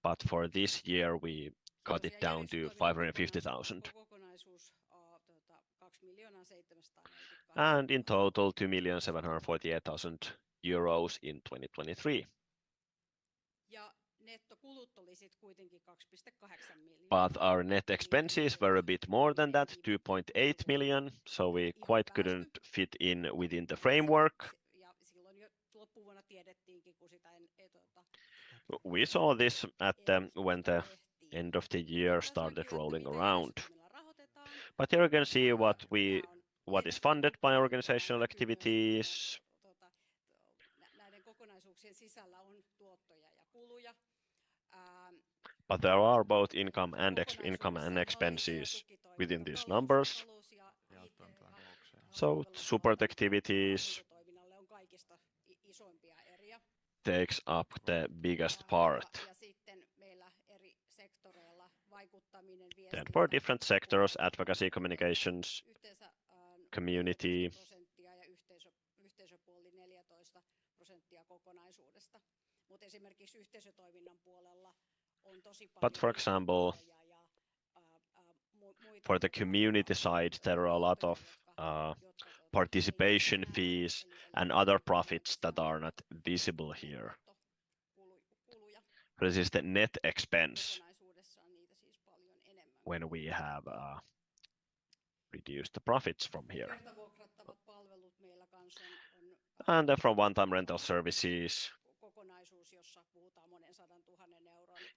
But for this year, we cut it down to 550,000. And in total, 2,748,000 euros in 2023. But our net expenses were a bit more than that, 2.8 million, so we quite couldn't fit in within the framework. We saw this at when the end of the year started rolling around. But here you can see what is funded by organizational activities. But there are both income and expenses within these numbers. So support activities takes up the biggest part. Then for different sectors, advocacy, communications, community. But for example, for the community side, there are a lot of participation fees and other profits that are not visible here. This is the net expense when we have reduced the profits from here. And then from one-time rental services,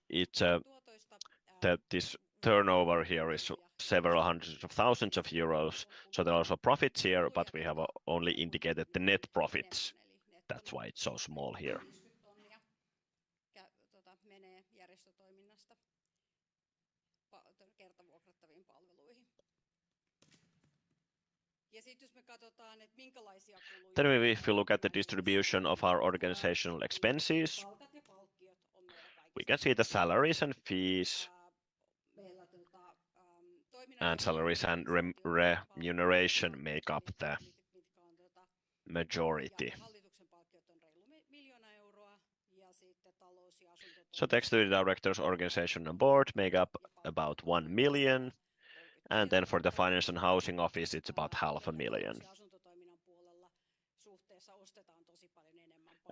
it's this turnover here is several hundreds of thousands of euros. So there are also profits here, but we have only indicated the net profits. That's why it's so small here. Then if we look at the distribution of our organizational expenses, we can see the salaries and fees, and salaries and remuneration make up the majority. So the executive directors, organization and board make up about 1 million. And then for the finance and housing office, it's about 500,000.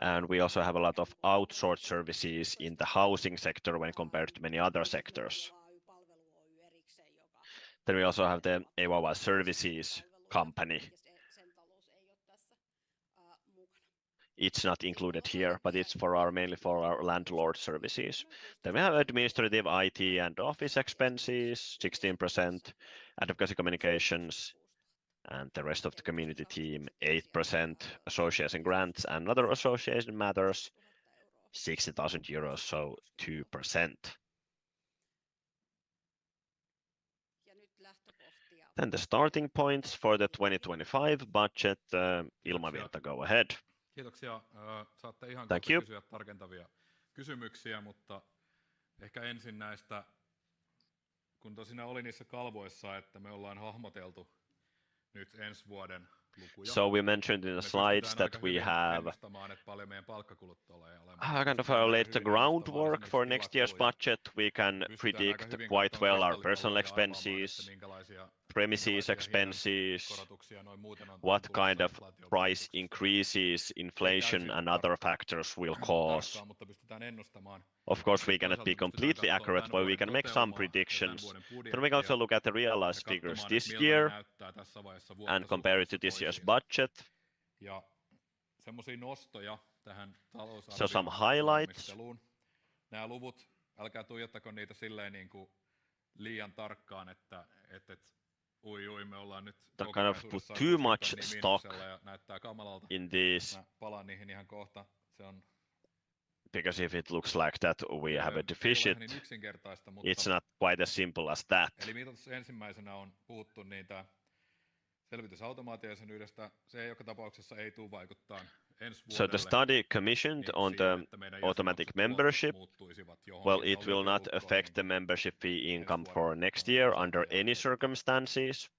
And we also have a lot of outsourced services in the housing sector when compared to many other sectors. Then we also have the AYYE services company. It's not included here, but it's mainly for our landlord services. Then we have administrative, IT and office expenses, 16%, advocacy communications, and the rest of the community team, 8%, association grants and other association matters, 60,000 euros, so 2%. Then the starting points for the 2025 budget. Ilmavirta, go ahead. Kiitoksia. Saatte ihan Thank kohta you. Kysyä tarkentavia kysymyksiä, mutta ehkä ensin näistä, kun tosiaan oli niissä kalvoissa, että me ollaan hahmoteltu nyt ensi vuoden lukuja. So we mentioned in the slides that we have kind of laid the groundwork for next year's budget. We can predict quite well our personal expenses, premises expenses, korotuksia noin muuten on what tulossa kind of price inflaatiovaikutuksista. increases inflation täysin and other factors will cause. tarkkaan, mutta pystytään ennustamaan. Of course, we cannot Toisaalta be pystytään completely katsomaan accurate, tämän but we vuoden can make some toteumaa ja tämän predictions. vuoden Then we can budjettia also look at the ja realized figures katsomaan, this miltä ne year näyttää tässä vaiheessa vuotta and compare it to suhteessa this year's toisiinsa. budget. Ja semmoisia nostoja tähän So some talousarvion highlights. valmisteluun. Nämä luvut, älkää tuijottako niitä silleen niin kuin liian tarkkaan, että me ollaan nyt Don't kind of put too much stock ja näyttää kamalalta. in this, Mä palaan niihin ihan kohta. Se on because if it looks like that we have a ei ole deficit, niin yksinkertaista, mutta it's not quite as simple as that. eli mitä tuossa ensimmäisenä on puhuttu, niin tämä selvitys automaatiojäsenyydestä, se joka tapauksessa ei tule vaikuttaa ensi vuodelle. So the study commissioned on the automatic membership, well, it will not affect the membership fee income for next year under any circumstances.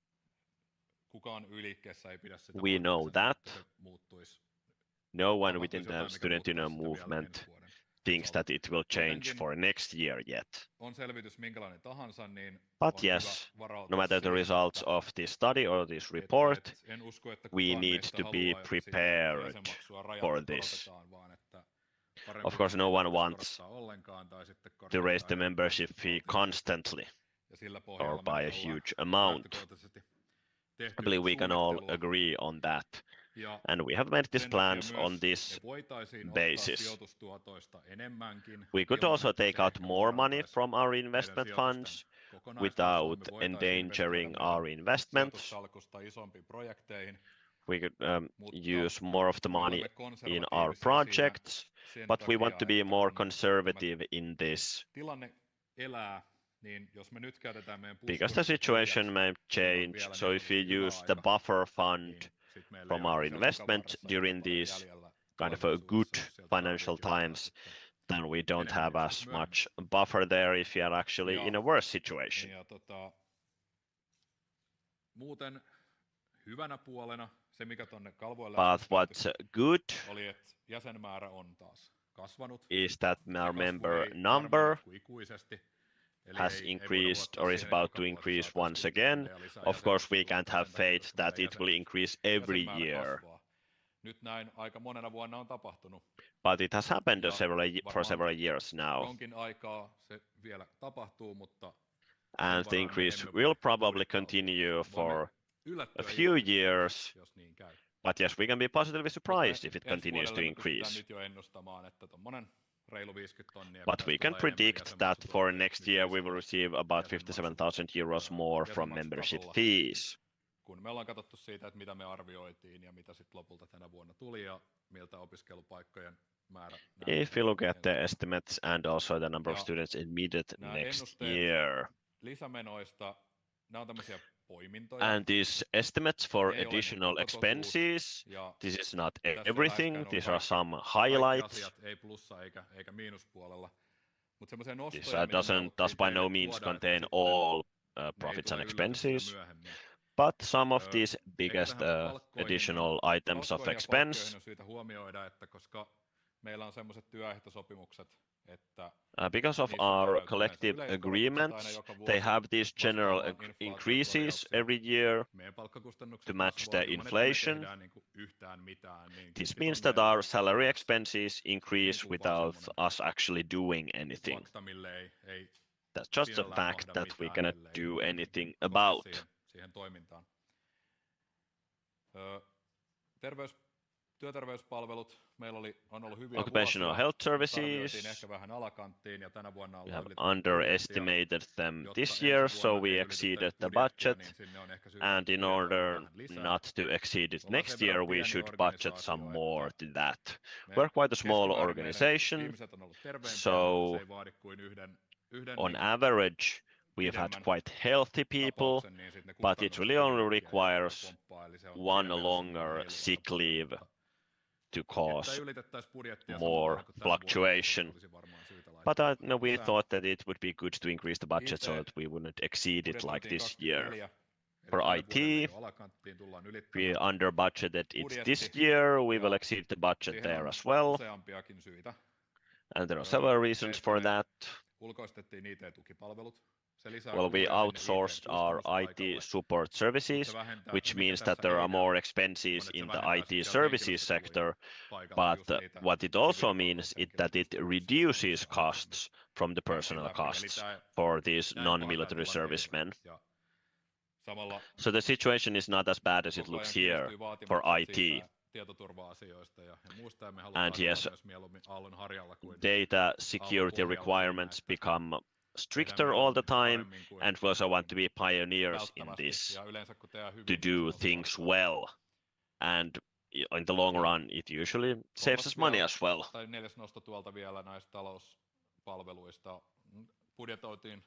Kukaan yliikkeessä ei pidä sitä We know that. että se muuttuisi. No one within the student union movement thinks that it will change Kuitenkin for next year yet. On selvitys minkälainen tahansa, niin But on yes, hyvä varautua no matter the siihen, results että of this study or this report, en usko, että we kukaan need meistä to be haluaa, että sitä prepared jäsenmaksua rajatta for this. korotetaan, vaan että parempi Of course, no sitä one ei wants korottaa ollenkaan, tai sitten to korottaa raise the enemmän membership fee constantly ja sillä or pohjalla by me a ollaan huge amount. lähtökohtaisesti I tehty believe we can all suunnittelua. agree on that. Ja And we have made these sen takia plans myös on this me voitaisiin ottaa basis. sijoitustuotoista enemmänkin, We could ilman, also että se take out ehkä more money vaarantaisi from our meidän investment sijoitusten funds kokonaismaksua. without Me voitaisiin endangering investoida our meidän investments. sijoitussalkusta isompiin projekteihin, We could mutta use more of the me money olemme in our konservatiivisia siinä projects, sen but we want takia, to be että more kun tämä conservative in this tilanne elää, niin jos me nyt käytetään meidän because the puskurit situation liiaksi, may meillä on change. vielä So niin if we sanotusti use the yläaika, buffer fund niin sit meillä ei from ole our siellä investment takavarressa during yhtä paljon these jäljellä kind of a good tulevaisuudessa, jos sieltä financial tarvii ottaa times, sitten then we don't enemmän have joskus as myöhemmin. much buffer there if we are actually Ja, in a worse situation. ja muuten hyvänä puolena se, mikä tonne kalvoille But äsken käyty, what's good oli, että jäsenmäärä on taas kasvanut. is that Se our kasvu member ei number varmaan jatku ikuisesti. Eli has ei voida increased luottaa or is siihen, että about joka to vuosi increase saataisiin once lisää again. ja lisää Of course, we jäsenmaksua can't have sen takia, faith koska that meidän it will increase every jäsenmäärä year, kasvaa. Nyt näin aika monena vuonna on tapahtunut. but it has happened Ja for varmaan several years now, jonkin aikaa se vielä tapahtuu, mutta and sen the varaan me increase emme will voi probably tuudittautua. continue Voimme for a yllättyä few iloisesti, years, jos niin käy. but yes, we can be positively Mutta surprised if it ensi continues to vuodelle me pystytään increase. nyt jo ennustamaan, että tommonen reilu 50 tonnia But pitäisi we can tulla enemmän predict that jäsenmaksutuloja for next year we will nykyisellä receive about 57,000 euros more from membership fees. kun me ollaan katsottu siitä, että mitä me arvioitiin ja mitä sitten lopulta tänä vuonna tuli ja miltä opiskelupaikkojen määrä If you look at the estimates and also the number of Ja students admitted nämä next ennusteet year, lisämenoista, nämä on tämmöisiä poimintoja. and these estimates for Ei ole additional koko totuus, expenses, ja this is not tässä ei everything, läheskään ole these are kaikki- some kaikki highlights. asiat, ei plussa eikä miinuspuolella. Mutta semmoisia This nostoja, mitä me does haluttiin by no teille means tuoda, että contain sitten all ne ei profits and tule yllätyksenä expenses, myöhemmin. but some of Ö, these ehkä biggest tähän palkkoihin additional items of palkkoihin ja expense, palkkioihin on syytä huomioida, että koska meillä on semmoiset työehtosopimukset, että because of niissä our määräytyy yleensä collective yleiskorotukset aina agreements, joka vuosi they have these general vastaamaan increases inflaatiokorjauksia. every year Meidän palkkakustannukset to match kasvaa the ilman, että me inflation. tehdään niinku yhtään mitään. Niin This kymppi means that tonnia our salary kuukausi. expenses increase Niin kuin without vaan semmonen us actually doing anything. fakta, mille ei That's just a sinällään fact mahda that we mitään, cannot ellei do anything koske about. siihen toimintaan. Työterveyspalvelut, meillä on ollut hyviä Occupational vuosia, health mutta arvioitiin services, ehkä vähän alakanttiin ja tänä vuonna we ollaan have ylitetty budjettia. underestimated them Jotta this ensi year, so vuonna we ei exceeded ylitettäisi the budjettia, budget. niin sinne on ehkä syytä And in budjetoida order vähän lisää. not to exceed it Me ollaan next sen year, verran we pieni should budget some organisaatio, more että to that. me We're quite a small keskimäärin meidän organization, ihmiset on ollut terveempiä, so mutta se ei vaadi kuin yhden on niin average, we've had pidemmän quite healthy people, tapauksen, niin sit ne but it kustannukset really on only pienempiä ja requires pomppaa, eli se on one siinä mielessä longer heiluvainen sick puoli, leave mutta to että cause ylitettäisiin budjettia more samalla kuin tänä vuonna, niin fluctuation. olisi varmaan syytä But laittaa no, we lisää. thought that it would be good to increase the budget so IT that we wouldn't exceed it like budjetoitiin this year. 24, eli For tälle IT, vuodelle jo alakanttiin tullaan we ylittämään. under budgeted it this Budjetti, year, we will ja exceed the budget siihen there on as well, useampiakin syitä. and there are Se, several reasons että for me that. ulkoistettiin IT-tukipalvelut. Well, we outsourced our IT support services, which means that there are more expenses in the IT services sector, but what it also means is that it reduces costs from the personnel costs for these non-military servicemen. So the situation is not as bad as it looks here for IT. And yes, data security requirements become stricter all the time, and we also want to be pioneers in this to do things well. And in the long run, it usually saves us money as well. Tai 4. nosto tuolta vielä näistä talouspalveluista. Budjetoitiin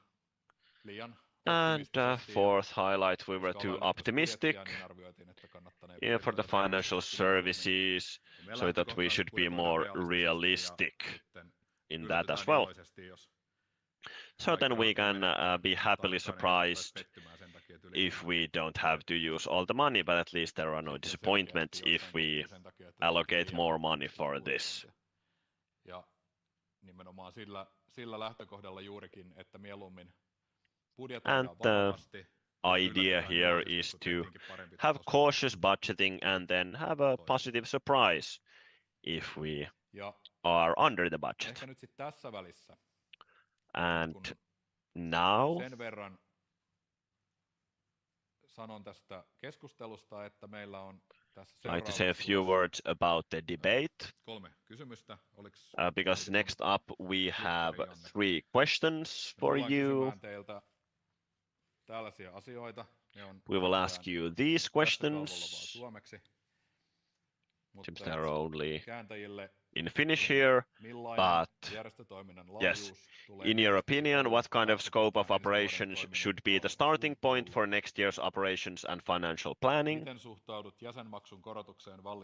liian. And fourth highlight, we were too optimistic for the financial services, so that we should be more realistic in that as well. So then we can be happily surprised if we don't have to use all the money, but at least there are no disappointments if we allocate more money for this. Ja nimenomaan sillä lähtökohdalla juurikin, että mieluummin and the idea here is to have cautious budgeting and then have a positive surprise if we are under the budget. And now sen verran sanon tästä keskustelusta, että meillä on I'd like to say a few words about the debate, because next up we have 3 questions for you. We will ask you these questions. Seems they're only in Finnish here, but yes. In your opinion, what kind of scope of operations should be the starting point for next year's operations and financial planning?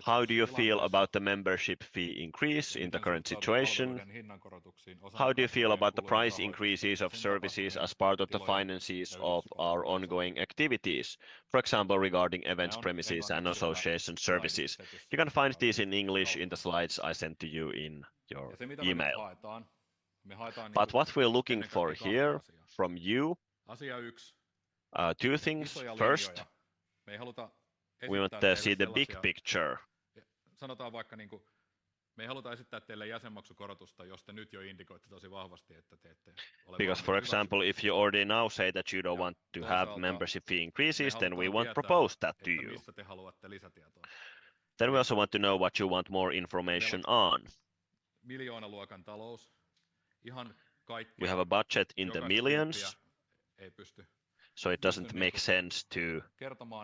How do you feel about the membership fee increase in the current situation? How do you feel about the price increases of services as part of the finances of our ongoing activities? For example, regarding events, premises and association services. You can find these in English in the slides I sent to you in your email. But what we're looking for here from you, 2 things. First, we want to see the big picture. Because, for example, if you already now say that you don't want to have membership fee increases, then we won't propose that to you. Then we also want to know what you want more information on. We have a budget in the millions, so it doesn't make sense to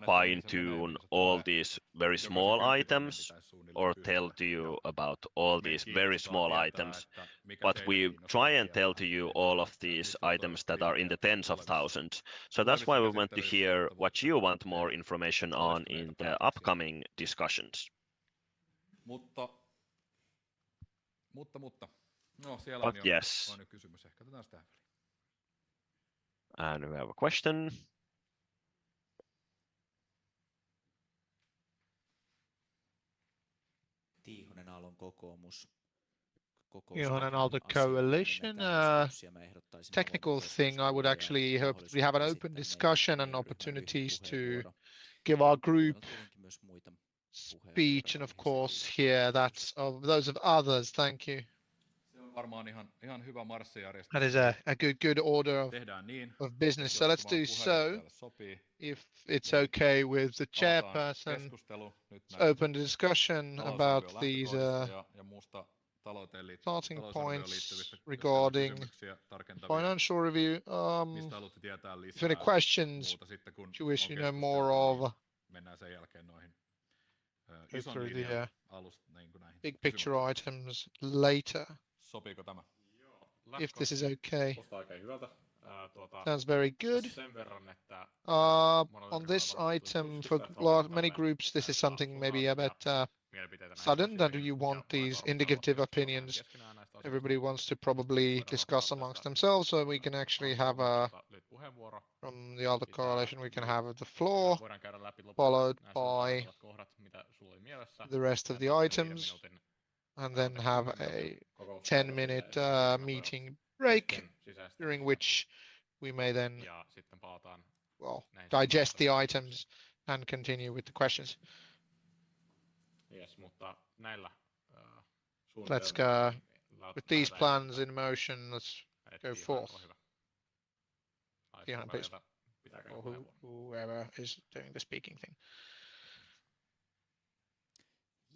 fine-tune all these very small items or tell to you about all these very small items, but we try and tell to you all of these items that are in the tens of thousands. So that's why we want to hear what you want more information on in the upcoming discussions. But yes. And we have a question. Tiihonen Aalto Coalition. Technical thing, I would actually hope we have an open discussion and opportunities to give our group speech, and of course here that's of those of others. Thank you. That is a good order of business. So let's do so. If it's okay with the chairperson, open the discussion about these starting points regarding financial review. If any questions you wish to know more of, go through the big picture items later. If this is okay. Sounds very good. On this item, for many groups, this is something maybe a bit sudden, that you want these indicative opinions. Everybody wants to probably discuss amongst themselves, so we can actually have from the Aalto Coalition, we can have the floor, followed by the rest of the items, and then have a 10-minute meeting break, during which we may then Ja sitten palataan digest the items and continue with the questions. Yes, mutta näillä Let's go. With these plans in motion, let's go forth. Tiihonen, please. Or whoever is doing the speaking thing.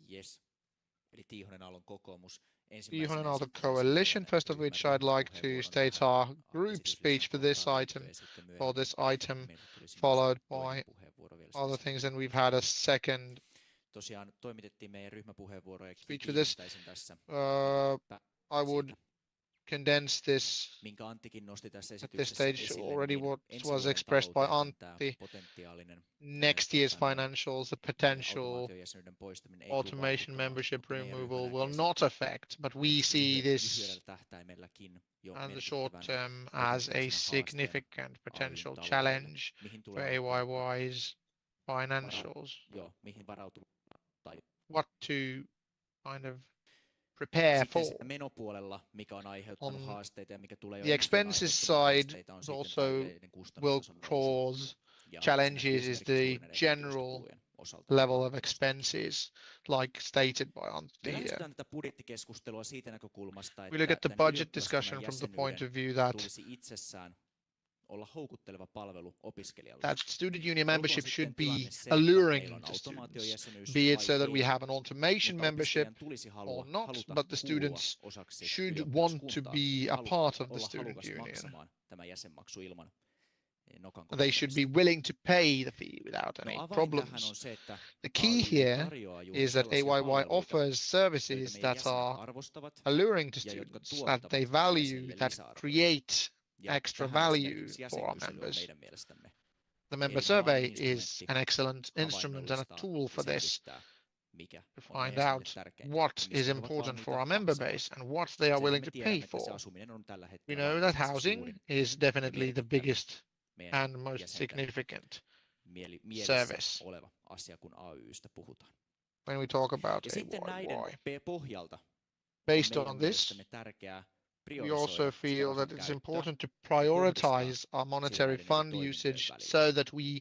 Yes. Eli Tiihonen Aallon kokoomus. Tiihonen Aalto coalition, first of which I'd like to state our group speech for this item, followed by other things, and we've had a second Tosiaan toimitettiin meidän ryhmäpuheenvuoroja. Speech for this. I would condense this at this stage already what was expressed by Antti. Next year's financials, the potential automation membership removal will not affect, but we see this and the short term as a significant potential challenge for AYY's financials. What to kind of prepare for. On the expenses side also will cause challenges is the general level of expenses, like stated by Antti. We look at the budget discussion from the point of view that student union membership should be alluring to students, be it so that we have an automation membership or not, but the students should want to be a part of the student union. They should be willing to pay the fee without any problems. The key here is that AYYE offers services that are alluring to students, that they value, that create extra value for our members. The member survey is an excellent instrument and a tool for this, to find out what is important for our member base and what they are willing to pay for. We know that housing is definitely the biggest and most significant service when we talk about AYYE. Based on this, we also feel that it's important to prioritize our monetary fund usage so that we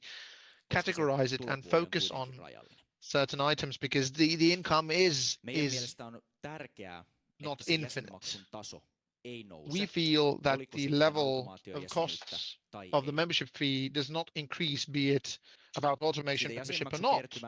categorize it and focus on certain items, because the income is not infinite. We feel that the level of costs of the membership fee does not increase, be it about automation membership or not.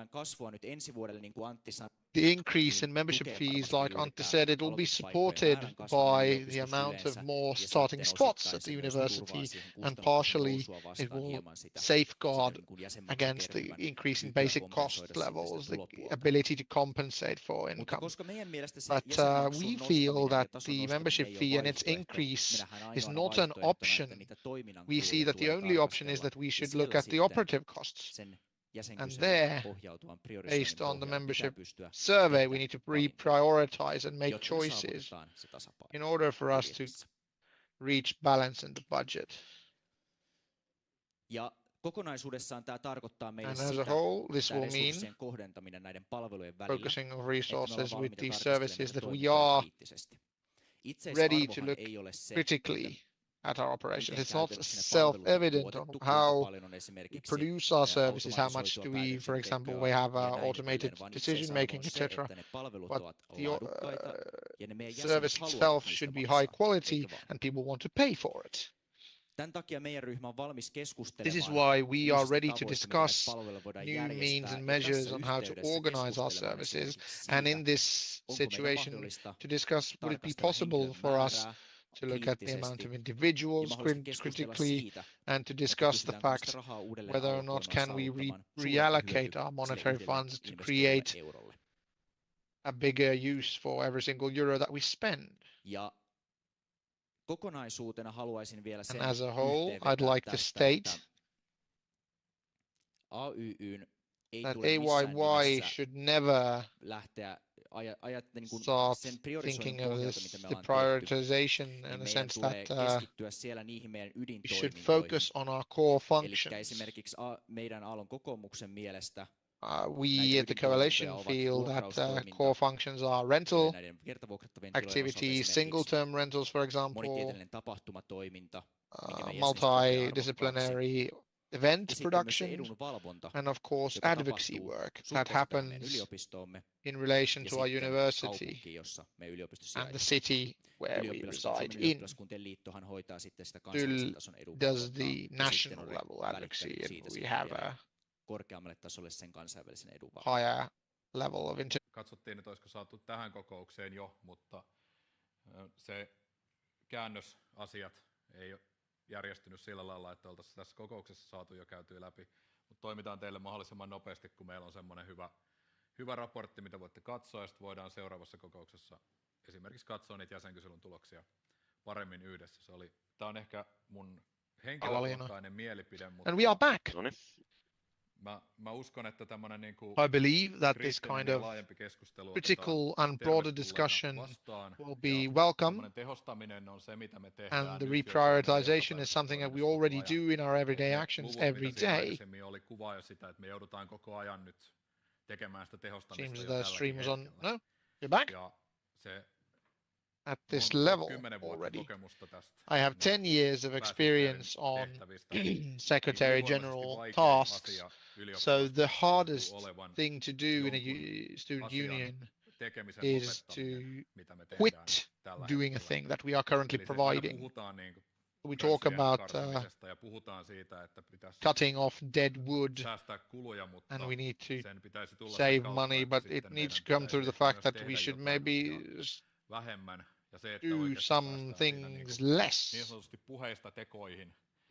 The increase in membership fees, like Antti said, it will be supported by the amount of more starting spots at the university, and partially it will safeguard against the increase in basic cost levels, the ability to compensate for income. But we feel that the membership fee and its increase is not an option. We see that the only option is that we should look at the operative costs. And there, based on the membership survey, we need to reprioritize and make choices in order for us to reach balance in the budget. And as a whole, this will mean focusing on resources with these services that we are ready to look critically at our operations. It's not self-evident on how we produce our services, how much do we, for example, we have automated decision-making, etc. But the service itself should be high quality and people want to pay for it. This is why we are ready to discuss new means and measures on how to organize our services, and in this situation to discuss, would it be possible for us to look at the amount of individuals critically, and to discuss the fact whether or not can we reallocate our monetary funds to create a bigger use for every single euro that we spend. And as a whole, I'd like to state that AYYE should never start thinking of this, the prioritization, in the sense that we should focus on our core functions. We at the coalition feel that core functions are rental activities, single-term rentals, for example, multidisciplinary event production, and of course advocacy work that happens in relation to our university and the city where we reside in. SYL does the national level advocacy, and we have a higher level of Katsottiin, että olisiko saatu tähän kokoukseen jo, mutta se käännösasiat ei järjestynyt sillä lailla, että oltaisiin tässä kokouksessa saatu jo käytyä läpi. Mutta toimitaan teille mahdollisimman nopeasti, kun meillä on semmoinen hyvä raportti, mitä voitte katsoa, ja sitten voidaan seuraavassa kokouksessa esimerkiksi katsoa niitä jäsenkyselyn tuloksia paremmin yhdessä. Tämä on ehkä mun henkilökohtainen mielipide, mutta and we are back. mä uskon, että tämmöinen niinku I believe that this kind of critical and broader discussion will be welcome, and the reprioritization is something that we already do in our everyday actions every day. Seems the stream was on. No, you're back. At this level already. I have 10 years of experience on Secretary General tasks, so the hardest thing to do in a student union is to quit doing a thing that we are currently providing. We talk about cutting off dead wood, and we need to save money, but it needs to come through the fact that we should maybe do some things less.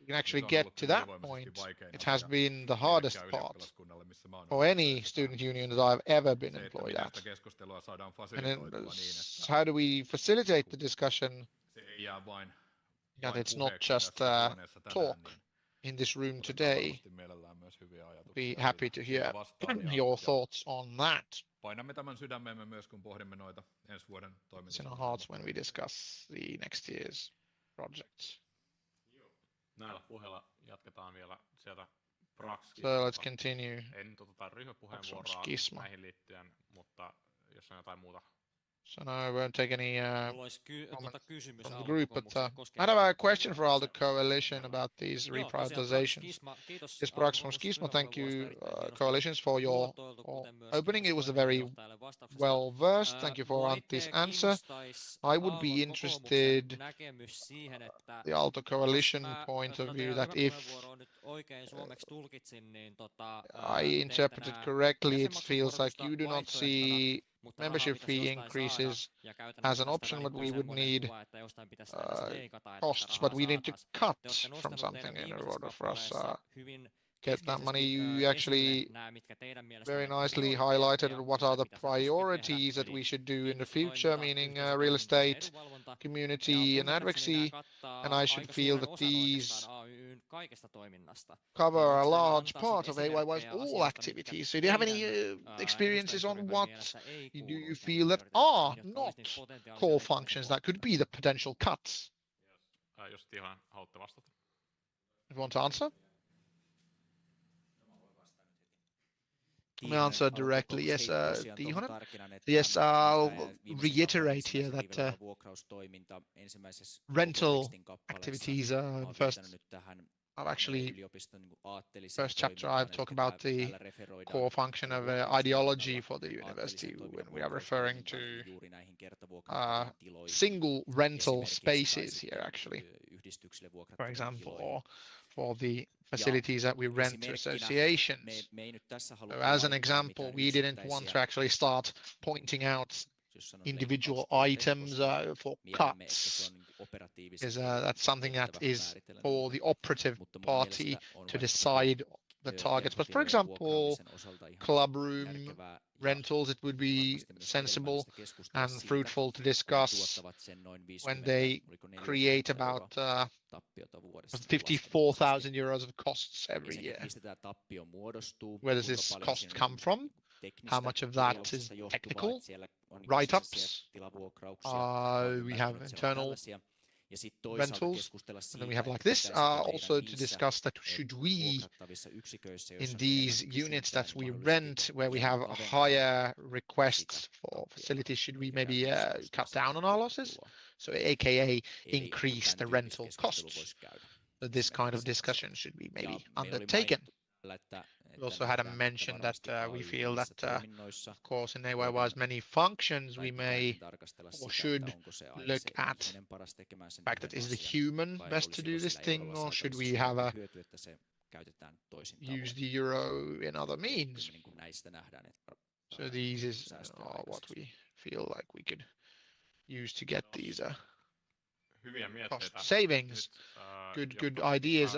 We can actually get to that point. It has been the hardest part for any student union that I've ever been employed at. And then, how do we facilitate the discussion that it's not just talk in this room today? Be happy to hear your thoughts on that. Painamme tämän sydämeemme myös, kun pohdimme noita ensi vuoden It's in our hearts when we discuss the next year's projects. Näillä puheilla jatketaan vielä sieltä Praxista. So let's continue. En ryhmäpuheenvuoroa näihin liittyen, mutta jos on jotain muuta. So no, I won't take any comment from the group, but I have a question for Aalto Coalition about these reprioritizations. Yes, Prax from Skisma, thank you, coalitions, for your opening. It was a very well versed. Thank you for Antti's answer. I would be interested, the Aalto Coalition point of view, that if I interpreted correctly, it feels like you do not see membership fee increases as an option, but we would need costs, but we need to cut from something in order for us get that money. You actually very nicely highlighted what are the priorities that we should do in the future, meaning real estate, community and advocacy, and I should feel that these cover a large part of AYY's all activities. So do you have any experiences on what do you feel that are not core functions that could be the potential cuts? Jos Tihonen haluatte vastata. If you want to answer? Let me answer directly. Yes, Tihonen. Yes, I'll reiterate here that rental activities first. I've actually, first chapter, I've talked about the core function of ideology for the university when we are referring to single rental spaces here, actually, for example, or for the facilities that we rent to associations. So as an example, we didn't want to actually start pointing out individual items for cuts, because that's something that is for the operative party to decide the targets. But for example, club room rentals, it would be sensible and fruitful to discuss when they create about 54,000 euros of costs every year. Where does this cost come from? How much of that is technical write-ups? We have internal rentals, and then we have like this, also to discuss that should we, in these units that we rent, where we have higher requests for facilities, should we maybe cut down on our losses? So aka increase the rental costs. that this kind of discussion should be maybe undertaken. We also had a mention that we feel that, of course, in AYY's many functions, we may or should look at the fact that is the human best to do this thing, or should we have use the euro in other means? So these are what we feel like we could use to get these cost savings. Good ideas.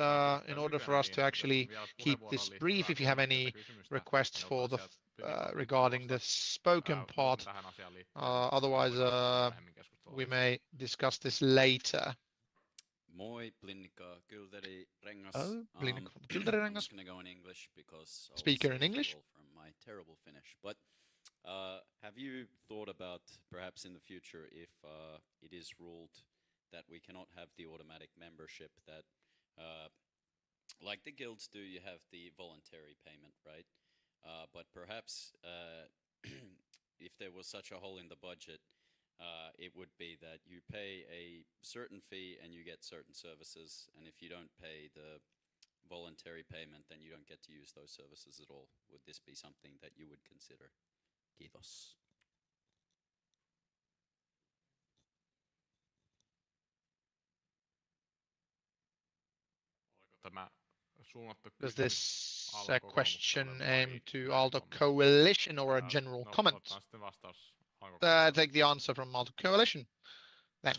In order for us to actually keep this brief, if you have any requests for the regarding the spoken part, otherwise we may discuss this later. Moi, Blinnika Kylderi Rengas. Oh, Blinnika from Kylderi Rengas. I'm just going to go in English because speaker in English from my terrible Finnish. But have you thought about perhaps in the future if it is ruled that we cannot have the automatic membership that like the guilds do, you have the voluntary payment, right? But perhaps if there was such a hole in the budget, it would be that you pay a certain fee and you get certain services, and if you don't pay the voluntary payment, then you don't get to use those services at all. Would this be something that you would consider? Kiitos. Does this question aim to Aalto Coalition or a general comment? Take the answer from Aalto Coalition then.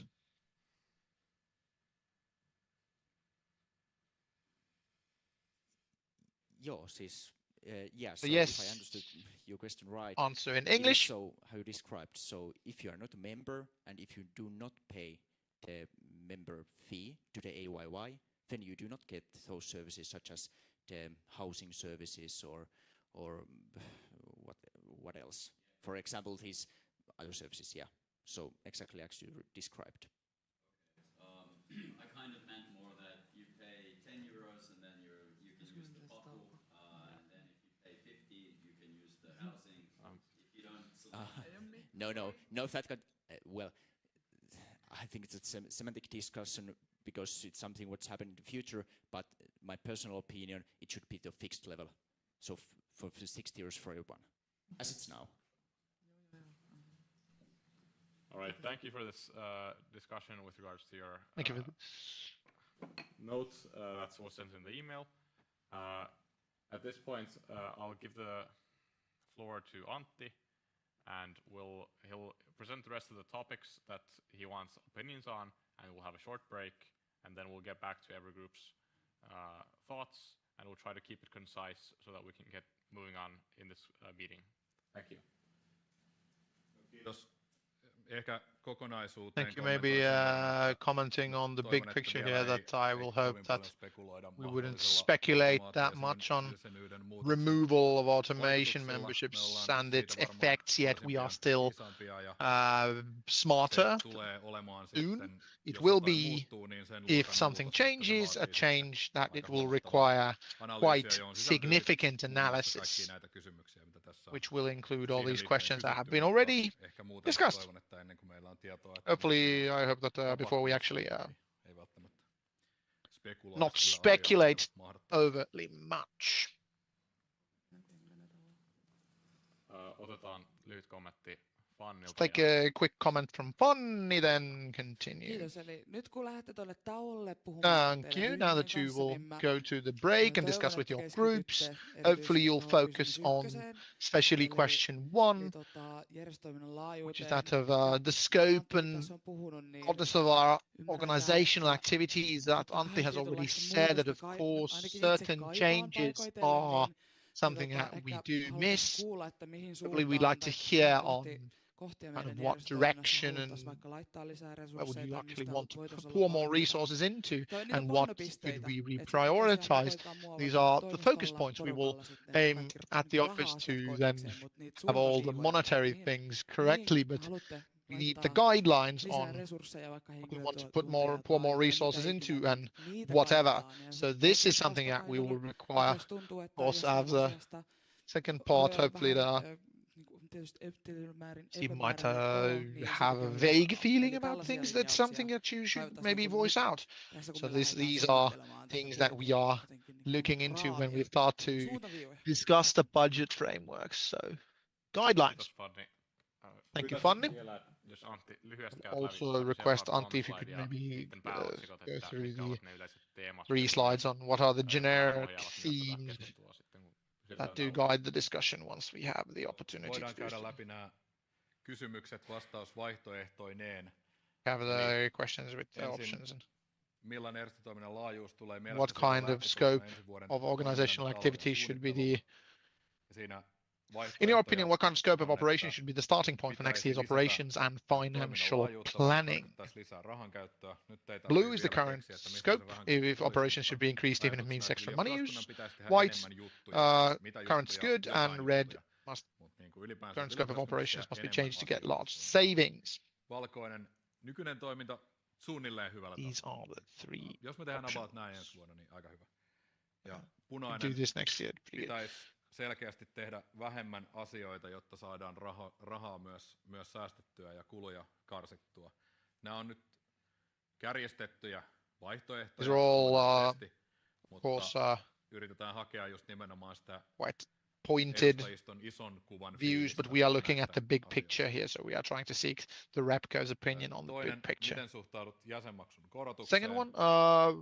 Yeah, so yes, if I understood your question right, answer in English. So how you described, so if you are not a member and if you do not pay the member fee to the AYY, then you do not get those services such as the housing services or what else? For example, these other services, yeah. So exactly as you described. I kind of meant more that you pay 10 euros and then you can use the bottle, and then if you pay 50, you can use the housing. If you don't, no, that got well. I think it's a semantic discussion because it's something what's happened in the future. But my personal opinion, it should be the fixed level. So for 60 euros for everyone, as it's now. All right, thank you for this discussion with regards to your notes that was sent in the email. At this point, I'll give the floor to Antti, and he'll present the rest of the topics that he wants opinions on, and we'll have a short break, and then we'll get back to every group's thoughts, and we'll try to keep it concise so that we can get moving on in this meeting. Thank you. Kiitos. Ehkä kokonaisuuteen. Thank you. Maybe commenting on the big picture here, that I will hope that we wouldn't speculate that much on removal of automation memberships and its effects yet. We are still smarter. Soon it will be, if something changes, a change that it will require quite significant analysis, which will include all these questions that have been already discussed. Hopefully, I hope that before we actually not speculate overtly much. Otetaan lyhyt kommentti Fannilta. Let's take a quick comment from Fanny, then continue. Kiitos. Eli nyt kun lähdette tuolle tauolle puhumaan Thank you. Now that you will go to the break and discuss with your groups, hopefully you'll focus on especially question 1, which is that of the scope and contents of our organizational activities. That Antti has already said that, of course, certain changes are something that we do miss. Probably we'd like to hear on kind of what direction and where would you actually want to pour more resources into, and what could we reprioritize. These are the focus points. We will aim at the office to then have all the monetary things correctly, but we need the guidelines on what we want to pour more resources into and whatever. So this is something that we will require. Of course, as a second part, hopefully there are You might have a vague feeling about things. That's something that you should maybe voice out. So these are things that we are looking into when we start to discuss the budget frameworks. So guidelines. Thank you, Fanny. Also request Antti if you could maybe go through the 3 slides on what are the generic themes that do guide the discussion once we have the opportunity to Voidaan do käydä so. läpi nämä kysymykset vastausvaihtoehtoineen. Have the questions with the ensin, options. And millainen järjestötoiminnan laajuus tulee what kind of scope of organizational activities should be the... In your opinion, what kind of scope of operation should be the starting point for next year's operations and financial planning? Blue is the current scope, if operations should be increased even if it means extra money use. White, current is good, and red, current scope of operations must be changed to get large savings. Valkoinen, nykyinen toiminta suunnilleen hyvällä These are the 3 Jos me tehdään about näin ensi vuonna, niin aika hyvä. Ja punainen do this next year. Pitäisi selkeästi tehdä vähemmän asioita, jotta saadaan rahaa myös säästettyä ja kuluja karsittua. Nämä on nyt kärjestettyjä vaihtoehtoja, mutta yritetään hakea just nimenomaan sitä pointed views, but we are looking at the big picture here, so we are trying to seek the Repco's opinion on the big picture. Second one,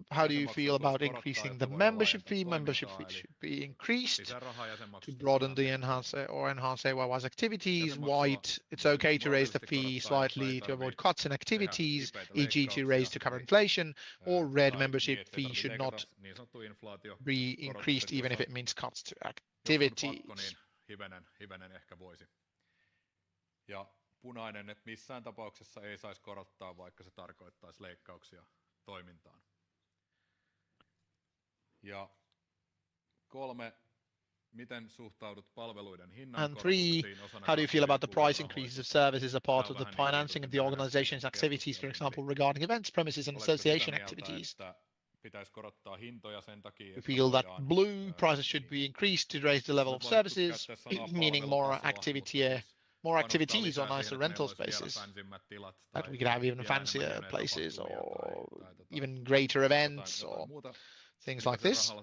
how do you feel about increasing the membership fee? Membership fee should be increased to broaden the enhance AYY's activities. White, it's okay to raise the fee slightly to avoid cuts in activities, e.g. to raise to cover inflation, or red, membership fee should not be increased even if it means cuts to activities. Hivenen ehkä voisi. Ja punainen, että missään tapauksessa ei saisi korottaa, vaikka se tarkoittaisi leikkauksia toimintaan. Ja 3, miten suhtaudut palveluiden hinnan korotuksiin? How do you feel about the price increases of services as part of the financing of the organization's activities, for example, regarding events, premises and association activities? We feel that blue prices should be increased to raise the level of services, meaning more activities or nicer rental spaces. That we could have even fancier places or even greater events or things like this.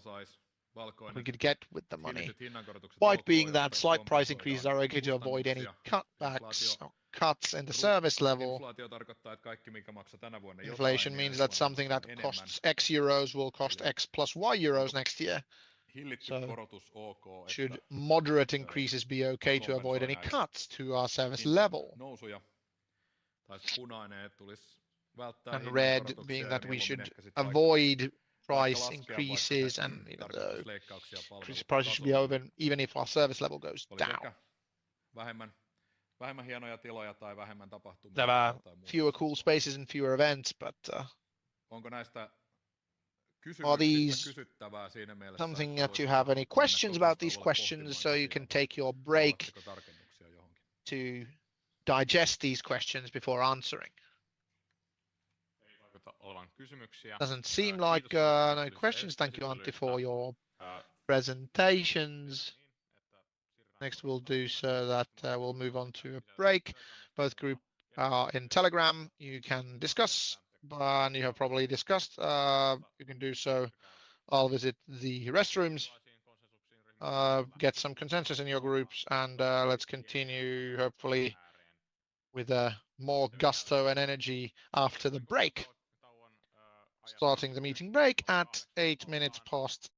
We could get with the money. White being that slight price increases are okay to avoid any cutbacks or cuts in the service level. Inflation means that something that costs X euros will cost X plus Y euros next year. So should moderate increases be okay to avoid any cuts to our service level? And red being that we should avoid price increases, and even though prices should be over even if our service level goes down. There are fewer cool spaces and fewer events, but are these something that you have any questions about these questions, so you can take your break to digest these questions before answering? Doesn't seem like no questions. Thank you, Antti, for your presentations. Next we'll do so that we'll move on to a break. Both groups are in Telegram. You can discuss, and you have probably discussed. You can do so. I'll visit the restrooms, get some consensus in your groups, and let's continue hopefully with more gusto and energy after the break. Starting the meeting break at 8 minutes past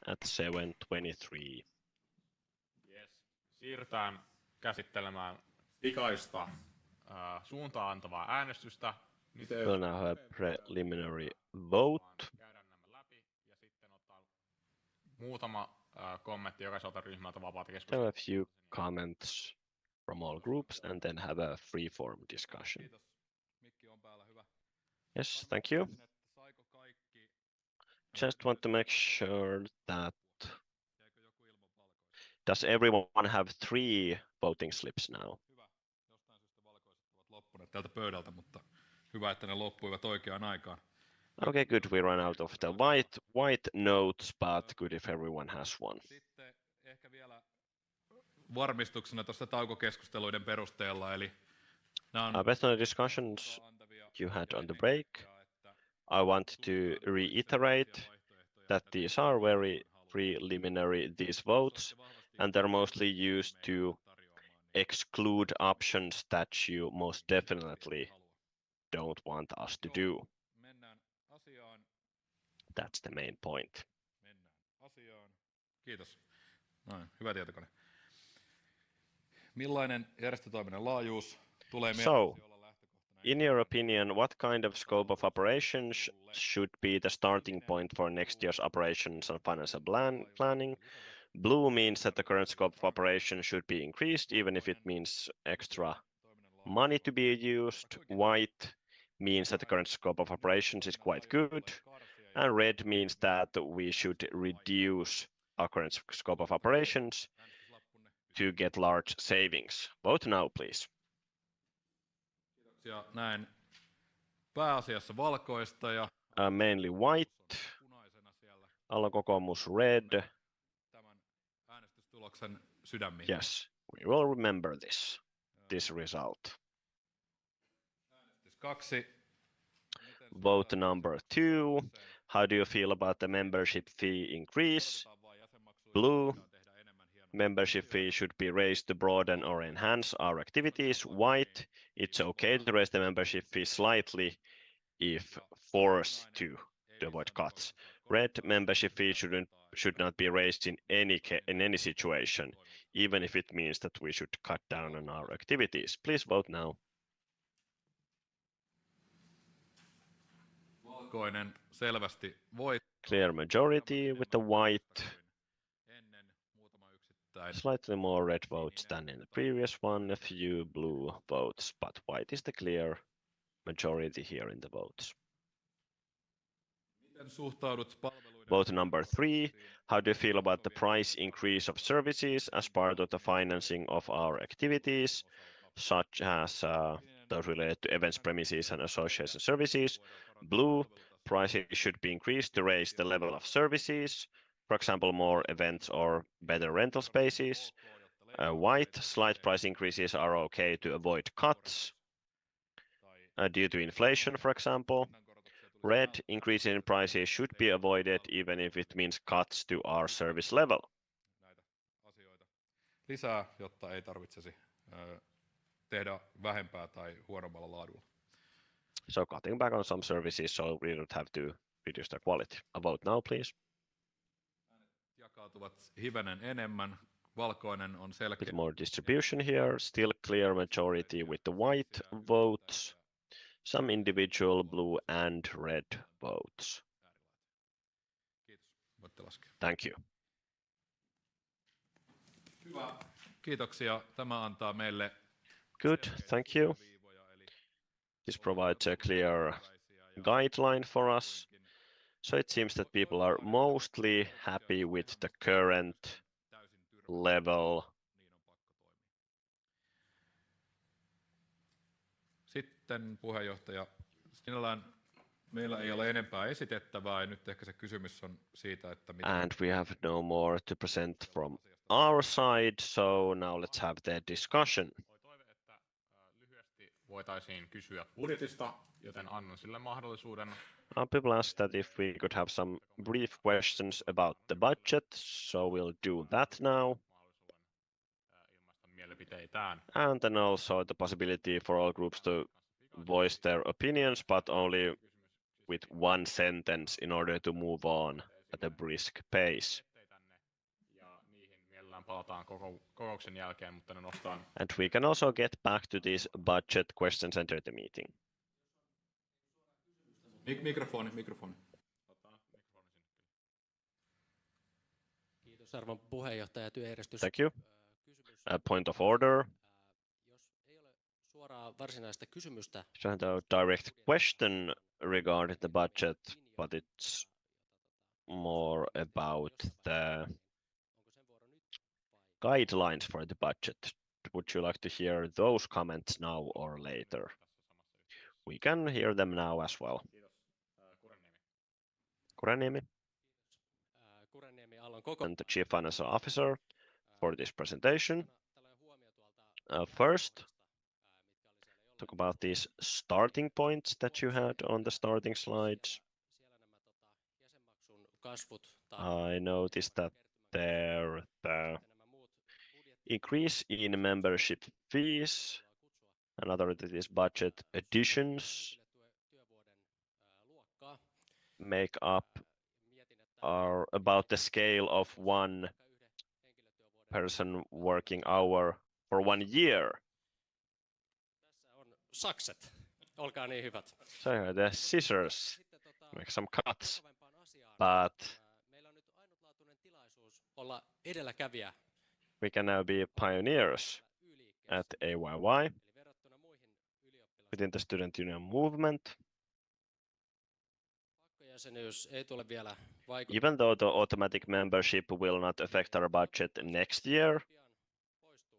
at 7:23. Yes. Siirrytään käsittelemään pikaista suuntaan antavaa äänestystä. We'll now have preliminary vote. Käydään nämä läpi ja sitten ottaa muutama kommentti jokaiselta ryhmältä vapaata Have keskustelua. a few comments from all groups and then have a free-form discussion. Kiitos. Mikki on päällä, hyvä. Yes, thank you. Saiko kaikki? Just want to make sure that does everyone have 3 voting slips now? Hyvä. Jostain syystä valkoiset ovat loppuneet tältä pöydältä, mutta hyvä, että ne loppuivat oikeaan aikaan. Okay, good. We run out of the white notes, but good if everyone has one. Sitten ehkä vielä varmistuksena tuosta taukokeskusteluiden perusteella, eli nämä on Based on the discussions you had on the break, I want to reiterate that these are very preliminary, these votes, and they're mostly used to exclude options that you most definitely don't want us to do. mennään asiaan. That's the main point. Mennään asiaan. Kiitos. Noin, hyvä tietokone. Millainen järjestötoiminnan laajuus tulee So, in your opinion, what kind of scope of operations should be the starting point for next year's operations and financial planning? Blue means that the current scope of operations should be increased, even if it means extra money to be used. White means that the current scope of operations is quite good. And red means that we should reduce our current scope of operations to get large savings. Vote now, please. Ja näin pääasiassa valkoista ja Mainly white. Alokokoomus red. tämän äänestystuloksen sydämiin. Yes, we will remember this result. Äänestys 2. Vote number 2. How do you feel about the membership fee increase? Blue. Membership fee should be raised to broaden or enhance our activities. White. It's okay to raise the membership fee slightly if forced to avoid cuts. Red. Membership fee should not be raised in any situation, even if it means that we should cut down on our activities. Please vote now. Valkoinen selvästi voitti. Clear majority with the white. Ennen muutama yksittäin. Slightly more red votes than in the previous one, a few blue votes, but white is the clear majority here in the votes. Miten suhtaudut palveluiden Vote number 3. How do you feel about the price increase of services as part of the financing of our activities, such as those related to events, premises, and association services? Blue. Prices should be increased to raise the level of services, for example, more events or better rental spaces. White. Slight price increases are okay to avoid cuts due to inflation, for example. Red. Increases in prices should be avoided even if it means cuts to our service level. näitä asioita lisää, jotta ei tarvitsisi tehdä vähempää tai huonommalla laadulla. So cutting back on some services so we don't have to reduce their quality. A vote now, please. Jakautuvat hivenen enemmän. Valkoinen on selkeä. Bit more distribution here. Still clear majority with the white votes. Some individual blue and red votes. Kiitos. Voitte laskea. Thank you. Hyvä. Kiitoksia. Tämä antaa meille Good, thank you. This provides a clear guideline for us. So it seems that people are mostly happy with the current level. Sitten puheenjohtaja, sinällään meillä ei ole enempää esitettävää ja nyt ehkä se kysymys on siitä, että mitä... And we have no more to present from our side, so now let's have the discussion. Toive, että lyhyesti voitaisiin kysyä budjetista, joten annan sille mahdollisuuden. People asked that if we could have some brief questions about the budget, so we'll do that now. Ilmaista mielipiteitään. And then also the possibility for all groups to voice their opinions, but only with one sentence in order to move on at a brisk pace. palataan kokouksen jälkeen, mutta ne nostaan. And we can also get back to these budget questions after the meeting. Mikrofoni. Kiitos arvon puheenjohtaja työjärjestys. Thank you. A point of order. Jos ei ole suoraa varsinaista kysymystä. A direct question regarding the budget, but it's more about the guidelines for the budget. Would you like to hear those comments now or later? We can hear them now as well. Kuraniemi. And the Chief Financial Officer for this presentation. First, talk about these starting points that you had on the starting slides. I noticed that there the increase in membership fees and other these budget additions make up are about the scale of 1 person working hour for 1 year. Sakset. Olkaa niin hyvät. So here are the scissors. Make some cuts. But olla edelläkävijä. We can now be pioneers at AYYE within the student union movement. Ei tule vielä even though the automatic membership will not affect our budget next year,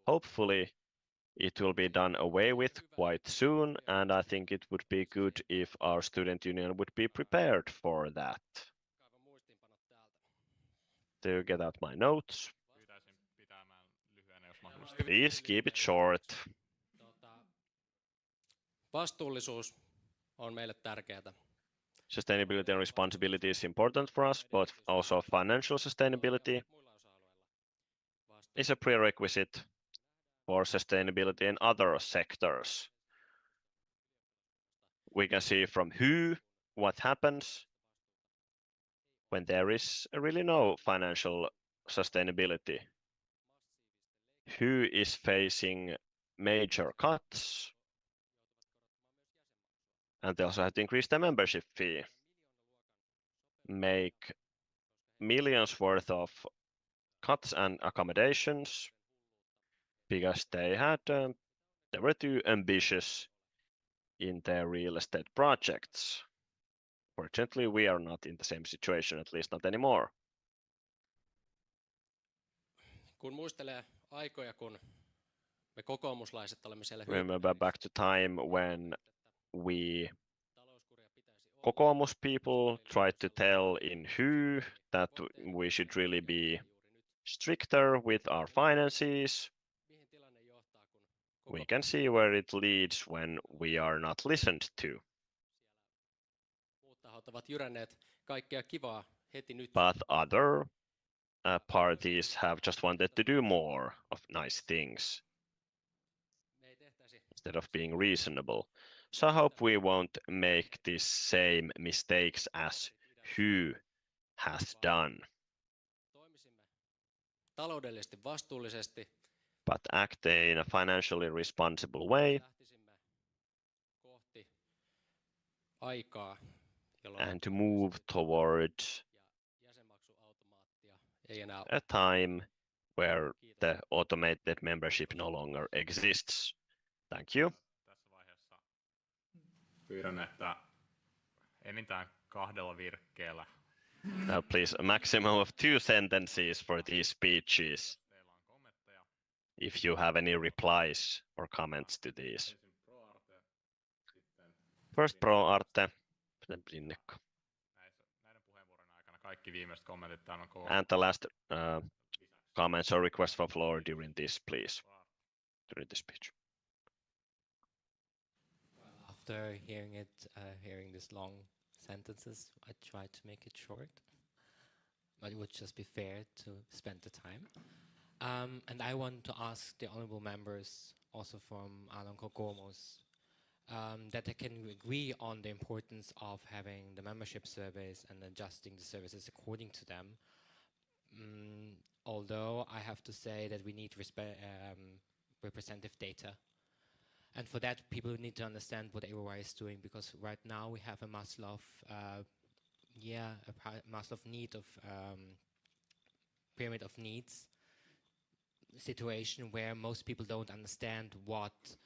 hopefully it will be done away with quite soon, and I think it would be good if our student union would be prepared for that. To get out my notes. Please keep it short. Vastuullisuus on meille tärkeää. Sustainability and responsibility is important for us, but also financial sustainability is a prerequisite for sustainability in other sectors. We can see from what happens when there is really no financial sustainability. Who is facing major cuts, and they also have to increase the membership fee, make millions worth of cuts and accommodations because they were too ambitious in their real estate projects. Fortunately, we are not in the same situation, at least not anymore. Kun muistelee aikoja, kun me kokoomuslaiset olemme siellä remember back to time when we Kokoomus people tried to tell in Who that we should really be stricter with our finances. We can see where it leads when we are not listened to. But other parties have just wanted to do more of nice things instead of being reasonable. So I hope we won't make these same mistakes as Who has done. Taloudellisesti vastuullisesti. But act in a financially responsible way. Aikaa, and to move towards a time where the automated membership no longer exists. Thank you. Pyydän, että enintään 2 virkkeellä. Now please, a maximum of 2 sentences for these speeches. If you have any replies or comments to these. First Pro Arte, then Brinnekko. And the last comments or requests for floor during this, please. During this speech. After hearing these long sentences, I tried to make it short, but it would just be fair to spend the time. And I want to ask the honorable members, also from Aalto Kokoomus, that they can agree on the importance of having the membership surveys and adjusting the services according to them. although I have to say that we need representative data. And for that, people need to understand what AYYE is doing, because right now we have a Maslow pyramid of needs situation where most people don't understand what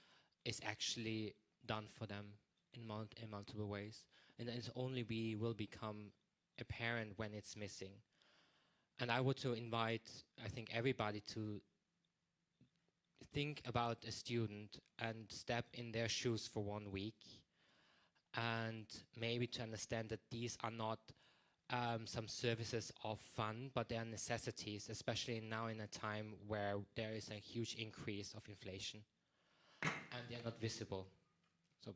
is actually done for them in multiple ways. And it's only will become apparent when it's missing. And I would to invite, I think, everybody to think about a student and step in their shoes for 1 week, and maybe to understand that these are not some services of fun, but they are necessities, especially now in a time where there is a huge increase of inflation and they are not visible. So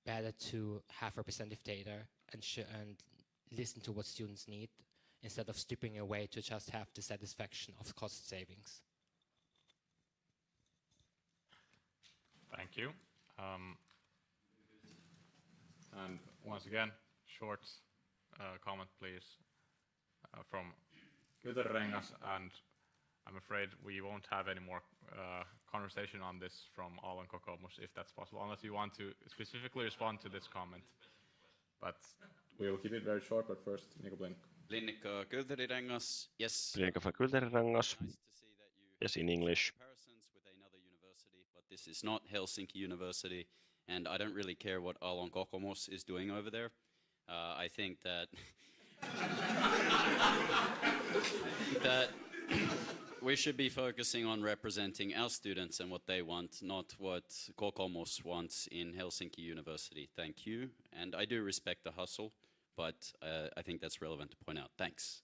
better to have representative data and listen to what students need, instead of stripping away to just have the satisfaction of cost savings. Thank you. And once again, short comment, please, from Kytörengas, and I'm afraid we won't have any more conversation on this from Aallon Kokoomus, if that's possible, unless you want to specifically respond to this comment. But we will keep it very short, but first, Nico Blink. Linnikka Kytörengas, yes. Linnikka for Kytörengas. Yes, in English. Comparisons with another university, but this is not Helsinki University, and I don't really care what Aalto Kokoomus is doing over there. I think that that we should be focusing on representing our students and what they want, not what Kokoomus wants in Helsinki University. Thank you, and I do respect the hustle, but I think that's relevant to point out. Thanks.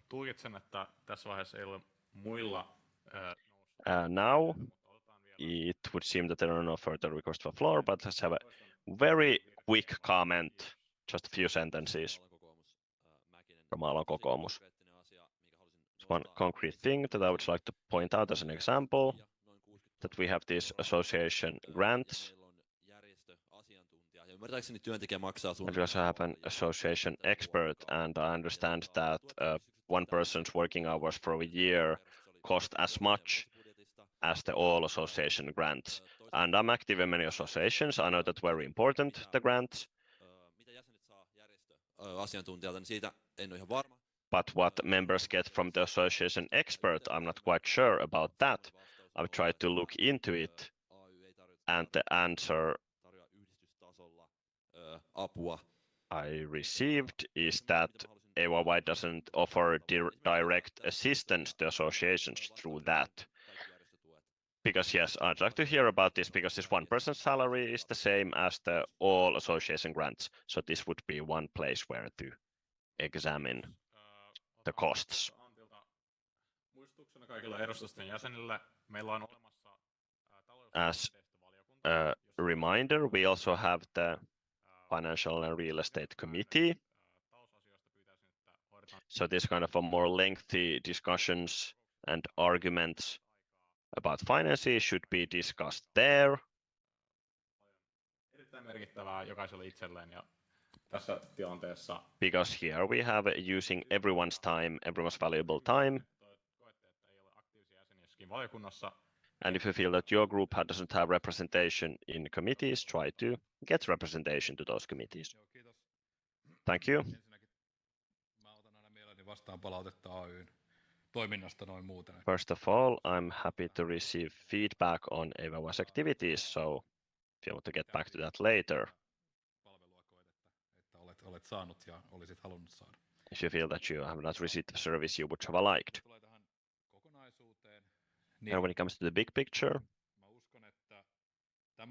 Tulkitsen, että tässä vaiheessa ei ole muilla now, it would seem that there are no further requests for floor, but let's have a very quick comment, just a few sentences from Aalto Kokoomus. One concrete thing that I would like to point out as an example, that we have these association grants, and we also have an association expert, and I understand that one person's working hours for a year cost as much as the all association grants. And I'm active in many associations. I know that very important, the grants. But what members get from the association expert, I'm not quite sure about that. I've tried to look into it, and the answer I received is that AYYE doesn't offer direct assistance to associations through that. Because yes, I'd like to hear about this, because this one person's salary is the same as the all association grants. So this would be one place where to examine the costs. As a reminder, we also have the Financial and Real Estate Committee. So this kind of a more lengthy discussions and arguments about finances should be discussed there. Because here we have using everyone's time, everyone's valuable time. And if you feel that your group doesn't have representation in committees, try to get representation to those committees. Thank you. First of all, I'm happy to receive feedback on AYYE's activities, so if you want to get back to that later. If you feel that you have not received the service you would have liked. And when it comes to the big picture, I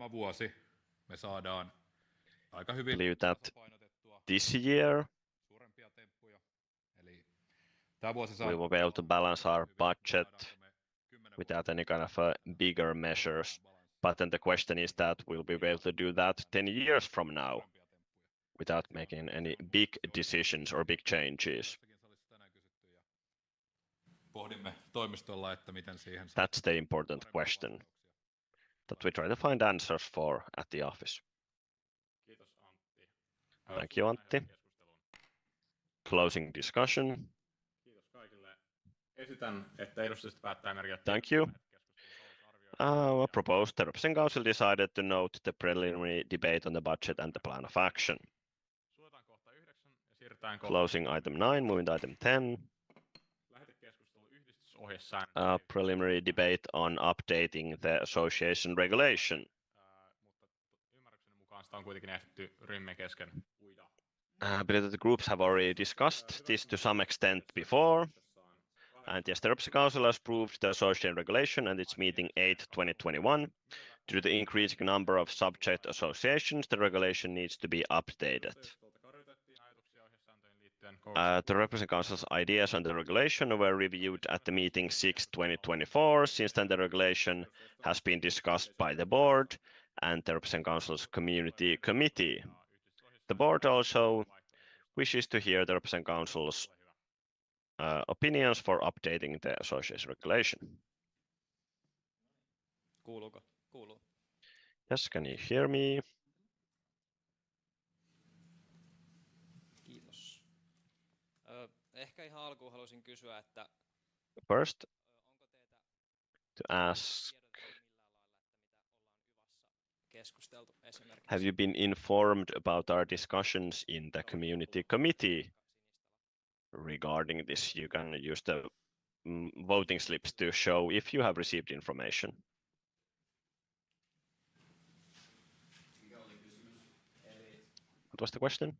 believe that this year we will be able to balance our budget without any kind of bigger measures. But then the question is that we'll be able to do that 10 years from now without making any big decisions or big changes. That's the important question that we try to find answers for at the office. Thank you, Antti. Closing discussion. Kiitos kaikille. Esitän, että edustajista päättää merkitä. Thank you. Proposed, the Representative Council decided to note the preliminary debate on the budget and the plan of action. Suljetaan kohta 9 ja siirrytään Closing item 9, moving to item 10. Lähetekeskustelu yhdistysohjesäännöt. Preliminary debate on updating the association regulation. Ymmärrykseni mukaan sitä on kuitenkin ehditty ryhmien kesken uida. Because the groups have already discussed this to some extent before. And yes, the Representative Council has approved the association regulation and its meeting 8/2021. Due to the increasing number of subject associations, the regulation needs to be updated. The Representative Council's ideas on the regulation were reviewed at the meeting 6/2024. Since then, the regulation has been discussed by the board and the Representative Council's community committee. The board also wishes to hear the Representative Council's opinions for updating the association regulation. Kuuluuko? Kuuluu. Yes, can you hear me? Kiitos. Ehkä ihan alkuun haluaisin kysyä, että First, to ask, keskusteltu esimerkiksi. have you been informed about our discussions in the community committee regarding this? You can use the voting slips to show if you have received information. What was the question?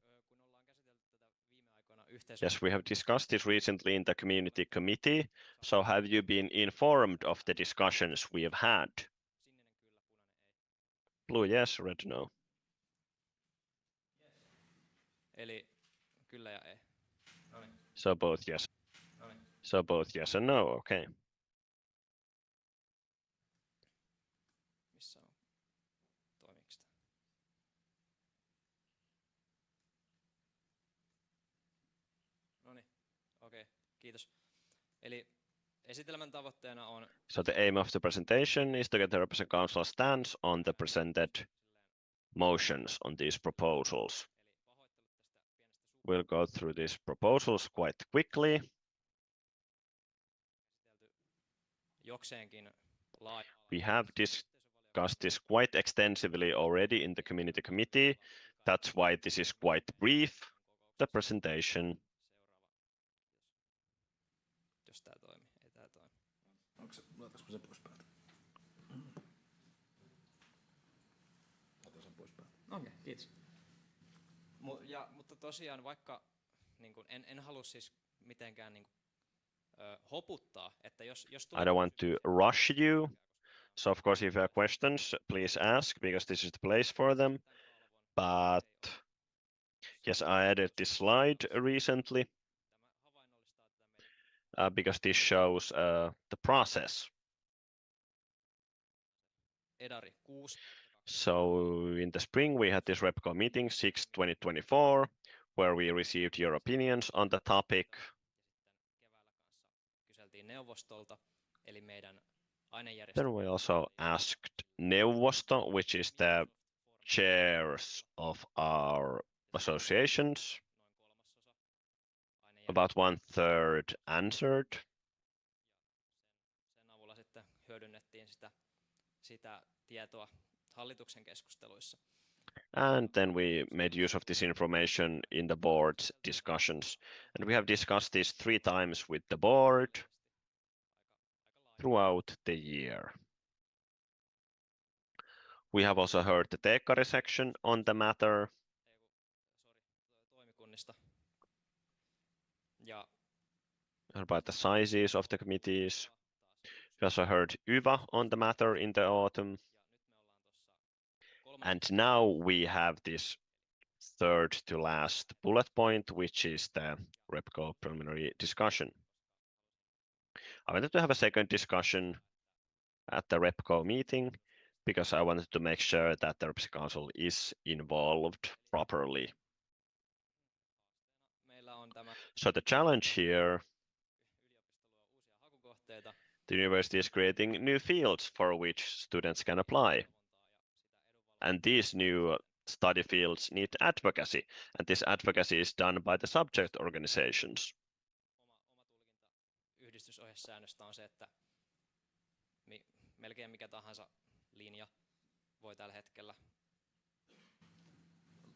Yes, we have discussed this recently in the community committee. So have you been informed of the discussions we have had? Blue yes, red no. Eli kyllä ja ei. So both yes. So both yes and no, okay. Missä on? Toimiiko sitä? Noniin, okei, kiitos. Eli esitelmän tavoitteena on So the aim of the presentation is to get the Representative Council stance on the presented motions on these proposals. We'll go through these proposals quite quickly. jokseenkin We have discussed this quite extensively already in the community committee. That's why this is quite brief, the presentation. Jos tää toimii, ei tää toimi. Laitaanko se pois päältä? Lataan sen pois päältä. Okei, kiitos. Mutta tosiaan vaikka niin kun, en halua siis mitenkään niin kun, hoputtaa, että jos I don't want to rush you. So of course, if you have questions, please ask because this is the place for them. But yes, I added this slide recently because this shows the process. Edari 6. So in the spring, we had this REPCO meeting 6/2024, where we received your opinions on the topic. Kyseltiin neuvostolta, eli meidän Then we also asked neuvosto, which is the chairs of our associations. About 1/3 answered. Sen avulla sitten hyödynnettiin sitä tietoa hallituksen keskusteluissa. And then we made use of this information in the board's discussions. And we have discussed this 3 times with the board throughout the year. We have also heard the Teekkari section on the matter. Toimikunnista. Ja about the sizes of the committees. We also heard YVA on the matter in the autumn. And now we have this third to last bullet point, which is the REPCO preliminary discussion. I wanted to have a second discussion at the REPCO meeting because I wanted to make sure that the Representative Council is involved properly. So the challenge here, the university is creating new fields for which students can apply. And these new study fields need advocacy, and this advocacy is done by the subject organizations. Yhdistysohjesäännöstä on se, että melkein mikä tahansa linja voi tällä hetkellä.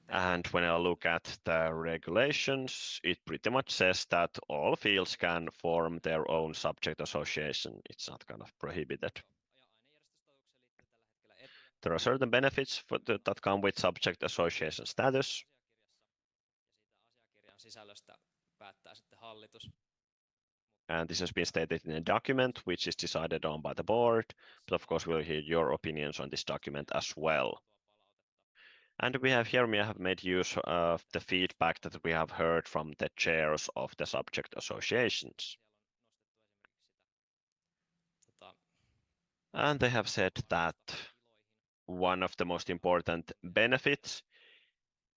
And when I look at the regulations, it pretty much says that all fields can form their own subject association. It's not kind of prohibited. There are certain benefits that come with subject association status. Sisällöstä päättää sitten hallitus. And this has been stated in a document which is decided on by the board, but of course we'll hear your opinions on this document as well. And we have made use of the feedback that we have heard from the chairs of the subject associations. And they have said that one of the most important benefits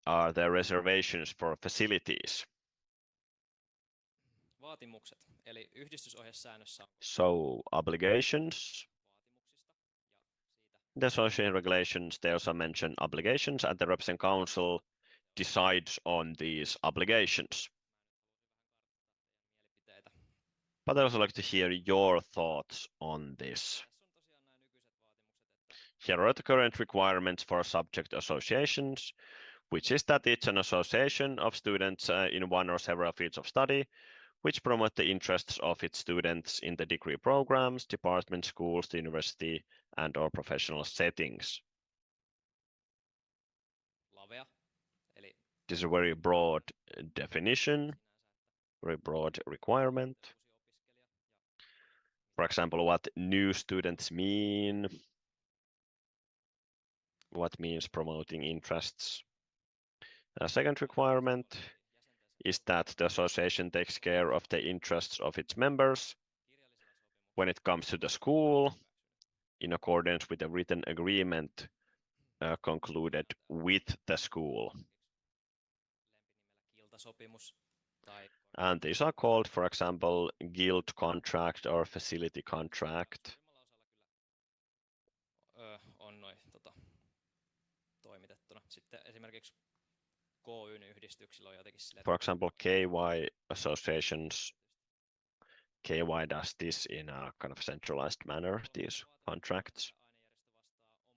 are the reservations for facilities. Vaatimukset, eli yhdistysohjesäännössä on So obligations. The association regulations, they also mention obligations, and the representative council decides on these obligations. But I also like to hear your thoughts on this. Here are the current requirements for subject associations, which is that it's an association of students in one or several fields of study, which promote the interests of its students in the degree programs, departments, schools, the university, and or professional settings. This is a very broad definition, very broad requirement. For example, what new students mean, what means promoting interests. A second requirement is that the association takes care of the interests of its members when it comes to the school, in accordance with a written agreement concluded with the school. And these are called, for example, guild contract or facility contract. On noin toimitettuna. Sitten esimerkiksi KY:n yhdistyksillä on jotenkin sille. For example, KY associations, KY does this in a kind of centralized manner, these contracts.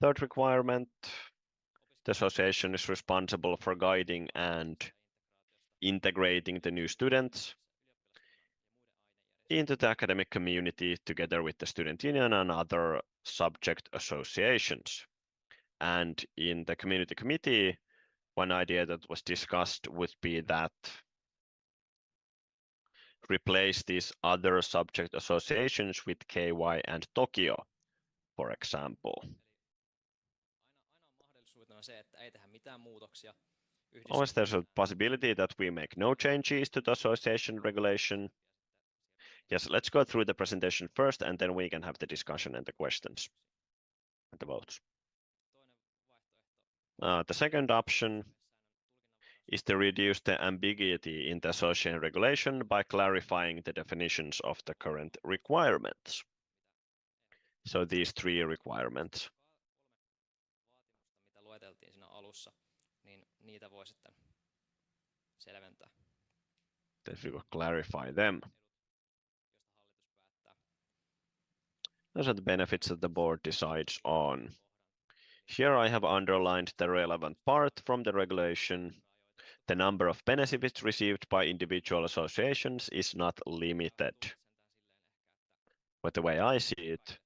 Third requirement, the association is responsible for guiding and integrating the new students into the academic community together with the student union and other subject associations. And in the community committee, one idea that was discussed would be that replace these other subject associations with KY and Tokyo, for example. Always there's a possibility that we make no changes to the association regulation. Yes, let's go through the presentation first, and then we can have the discussion and the questions and the votes. The second option is to reduce the ambiguity in the association regulation by clarifying the definitions of the current requirements. So these three requirements. Mitä lueteltiin siinä alussa, niin niitä voi sitten selventää. If you clarify them. Those are the benefits that the board decides on. Here I have underlined the relevant part from the regulation. The number of benefits received by individual associations is not limited. But the way I see it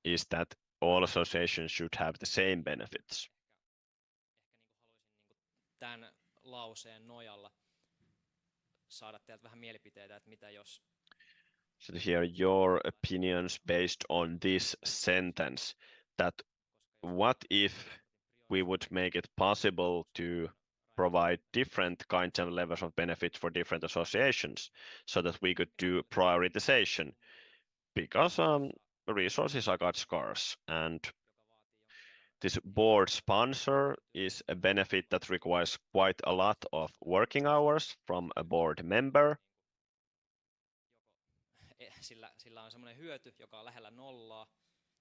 is that all associations should have the same benefits. Tämän lauseen nojalla saada teiltä vähän mielipiteitä, että mitä jos. So to hear your opinions based on this sentence, that what if we would make it possible to provide different kinds of levels of benefit for different associations so that we could do prioritization, because resources are got scarce, and this board sponsor is a benefit that requires quite a lot of working hours from a board member. Sillä on semmoinen hyöty, joka on lähellä nollaa,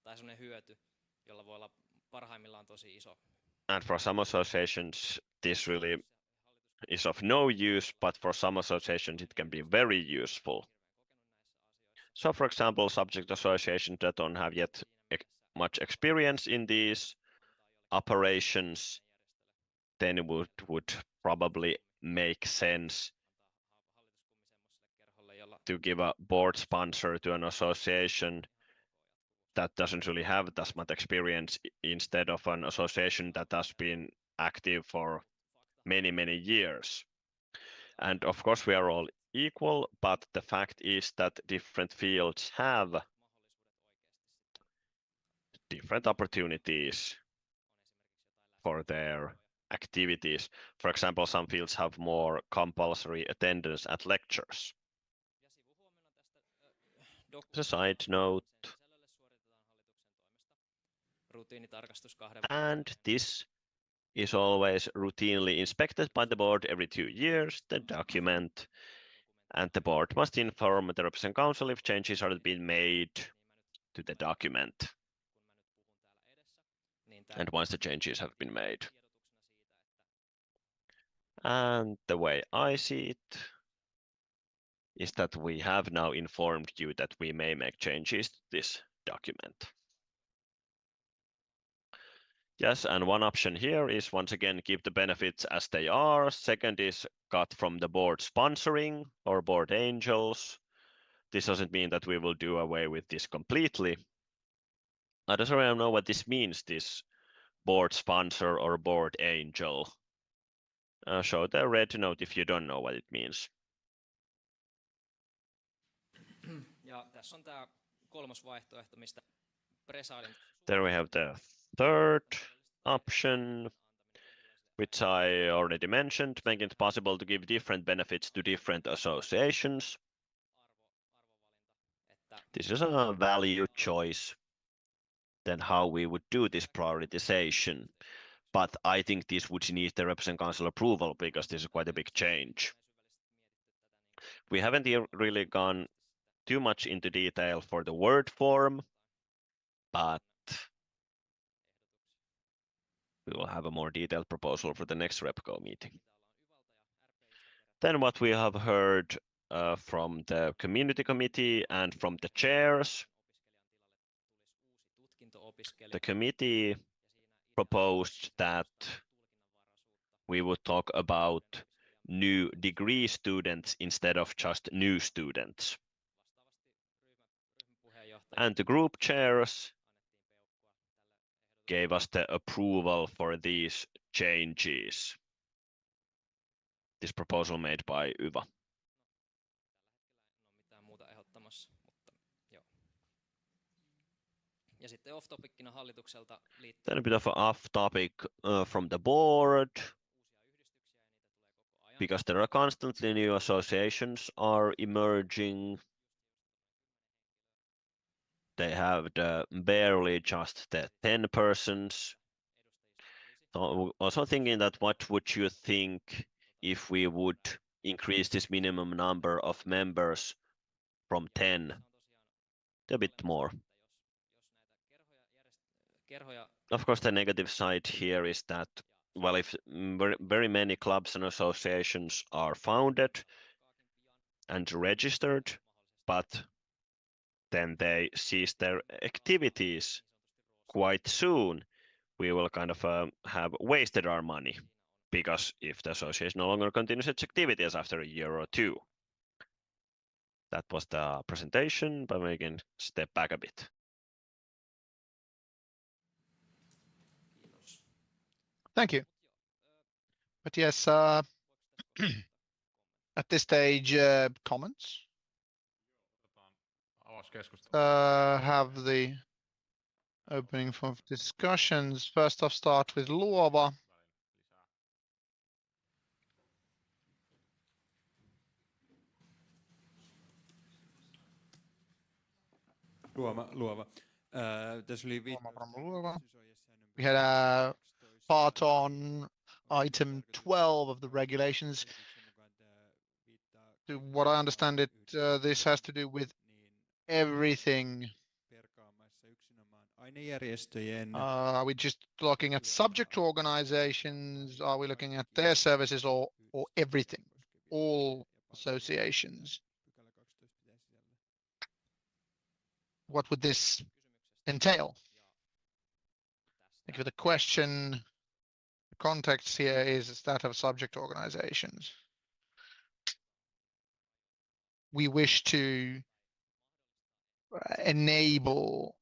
tai semmoinen hyöty, jolla voi olla parhaimmillaan tosi iso And for some associations, this really is of no use, but for some associations, it can be very useful. So for example, subject associations that don't have yet much experience in these operations, then it would probably make sense to give a board sponsor to an association that doesn't really have that much experience instead of an association that has been active for many, many years. And of course, we are all equal, but the fact is that different fields have different opportunities for their activities. For example, some fields have more compulsory attendance at lectures. As a side note, and this is always routinely inspected by the board every 2 years, the document, and the board must inform the representative council if changes are being made to the document. And once the changes have been made. And the way I see it is that we have now informed you that we may make changes to this document. Yes, and one option here is once again keep the benefits as they are. Second is cut from the board sponsoring or board angels. This doesn't mean that we will do away with this completely. I don't really know what this means, this board sponsor or board angel. Show the red note if you don't know what it means. Ja tässä on tämä kolmas vaihtoehto, mistä Presailin... There we have the third option, which I already mentioned, making it possible to give different benefits to different associations. This is a value choice than how we would do this prioritization. But I think this would need the representative council approval because this is quite a big change. We haven't really gone too much into detail for the word form, but we will have a more detailed proposal for the next RepCo meeting. Then what we have heard from the community committee and from the chairs. The committee proposed that we would talk about new degree students instead of just new students. And the group chairs gave us the approval for these changes. This proposal made by AYYE. Then a bit of an off topic from the board. Because there are constantly new associations are emerging. They have barely just the 10 persons. So also thinking that what would you think if we would increase this minimum number of members from 10 to a bit more? Of course, the negative side here is that, well, if very many clubs and associations are founded and registered, but then they cease their activities quite soon, we will kind of have wasted our money, because if the association no longer continues its activities after a year or two. That was the presentation, but we can step back a bit. Thank you. But yes, at this stage, comments? Have the opening for discussions. First off, start with Luova. Luova. Tässä oli We had a part on item 12 of the regulations. To what I understand it, this has to do with everything Are we just looking at subject organizations? Are we looking at their services or everything? All associations? What would this entail? Thank you for the question. The context here is that of subject organizations. We wish to enable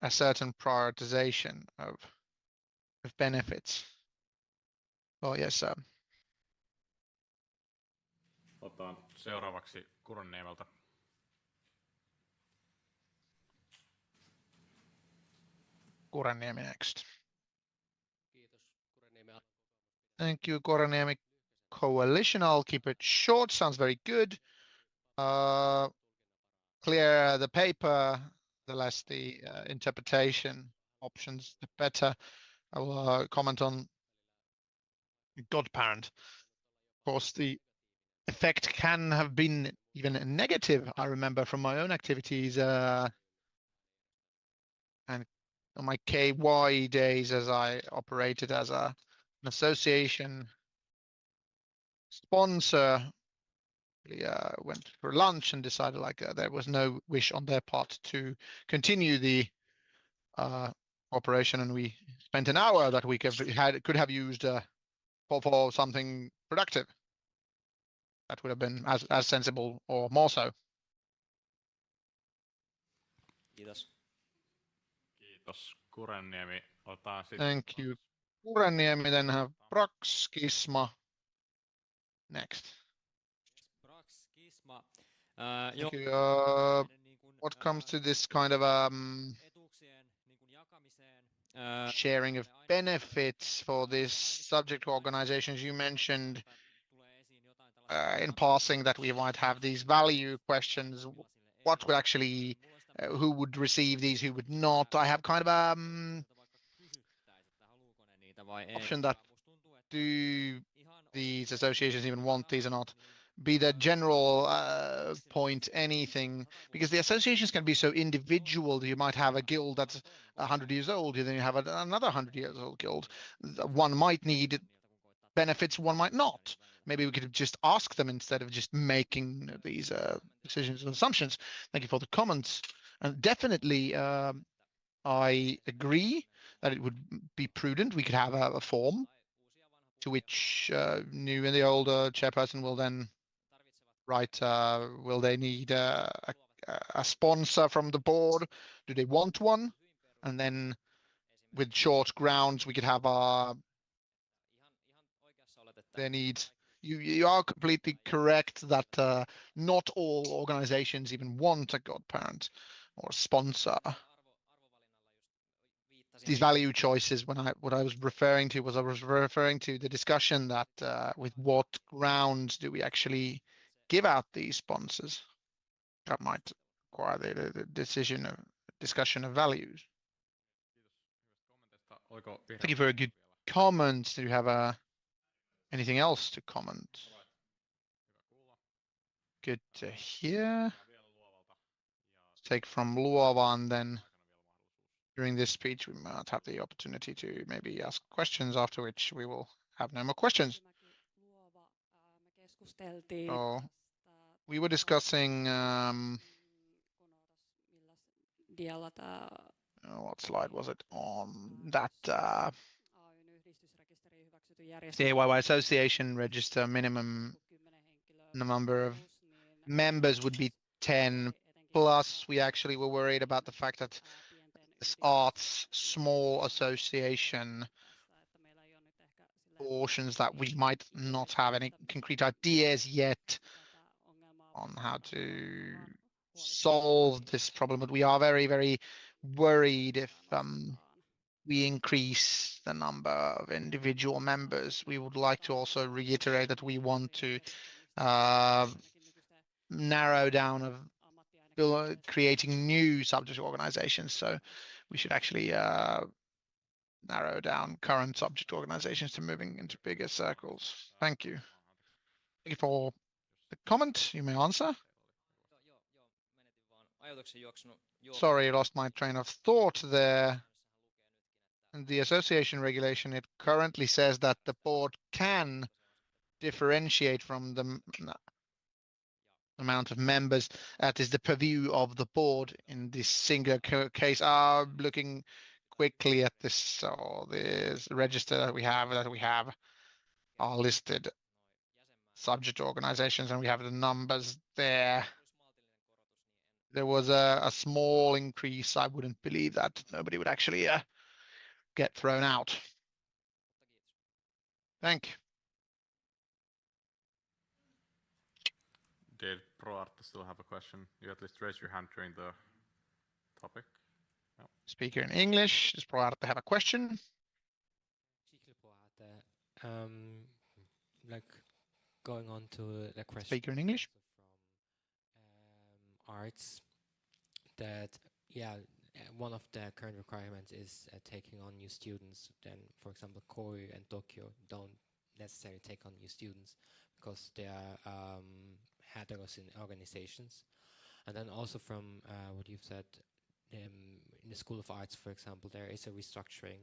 a certain prioritization of benefits. Oh yes, sir. Otetaan seuraavaksi Kuronniemeltä. Kuronniemi next. Thank you, Kuronniemi Coalition. I'll keep it short. Sounds very good. Clear the paper, the less the interpretation options, the better. I will comment on godparent. Of course, the effect can have been even negative. I remember from my own activities and on my KYYE days as I operated as an association sponsor. We went for lunch and decided there was no wish on their part to continue the operation, and we spent an hour that we could have used for something productive. That would have been as sensible or more so. Kiitos. Kiitos, Kurenniemi. Otetaan sitten. Thank you, Kurenniemi. Then have Praxisma next. Praxisma. Thank you. What comes to this kind of sharing of benefits for this subject organizations, you mentioned in passing that we might have these value questions. What would actually, who would receive these, who would not? I have kind of option that do these associations even want these or not? Be the general point anything, because the associations can be so individual. You might have a guild that's 100 years old, and then you have another 100 years old guild. One might need benefits, one might not. Maybe we could just ask them instead of just making these decisions and assumptions. Thank you for the comments. And definitely, I agree that it would be prudent. We could have a form to which new and the older chairperson will then write, will they need a sponsor from the board? Do they want one? And then with short grounds, we could have their needs. You are completely correct that not all organizations even want a godparent or a sponsor. These value choices, what I was referring to was I was referring to the discussion that with what grounds do we actually give out these sponsors? That might require the discussion of values. Thank you for a good comment. Do you have anything else to comment? Good to hear. Take from Luovan then. During this speech, we might have the opportunity to maybe ask questions, after which we will have no more questions. So we were discussing what slide was it on that the AYYE association register minimum number of members would be 10 plus. We actually were worried about the fact that this arts small association portions that we might not have any concrete ideas yet on how to solve this problem, but we are very, very worried if we increase the number of individual members. We would like to also reiterate that we want to narrow down of creating new subject organizations. So we should actually narrow down current subject organizations to moving into bigger circles. Thank you. Thank you for the comment. You may answer. ajatuksen juoksunut Sorry, I lost my train of thought there. In the association regulation, it currently says that the board can differentiate from the amount of members. That is the purview of the board in this single case. Looking quickly at this, so this register that we have are listed subject organizations, and we have the numbers there. There was a small increase. I wouldn't believe that nobody would actually get thrown out. Thank you. Did ProArt still have a question? You at least raise your hand during the topic. No. Speaker in English. Does ProArt have a question? Like going on to the question. Speaker in English. From arts, that one of the current requirements is taking on new students. Then, for example, Koyu and Tokyo don't necessarily take on new students because they are heteros in organizations. And then also from what you've said, in the School of Arts, for example, there is a restructuring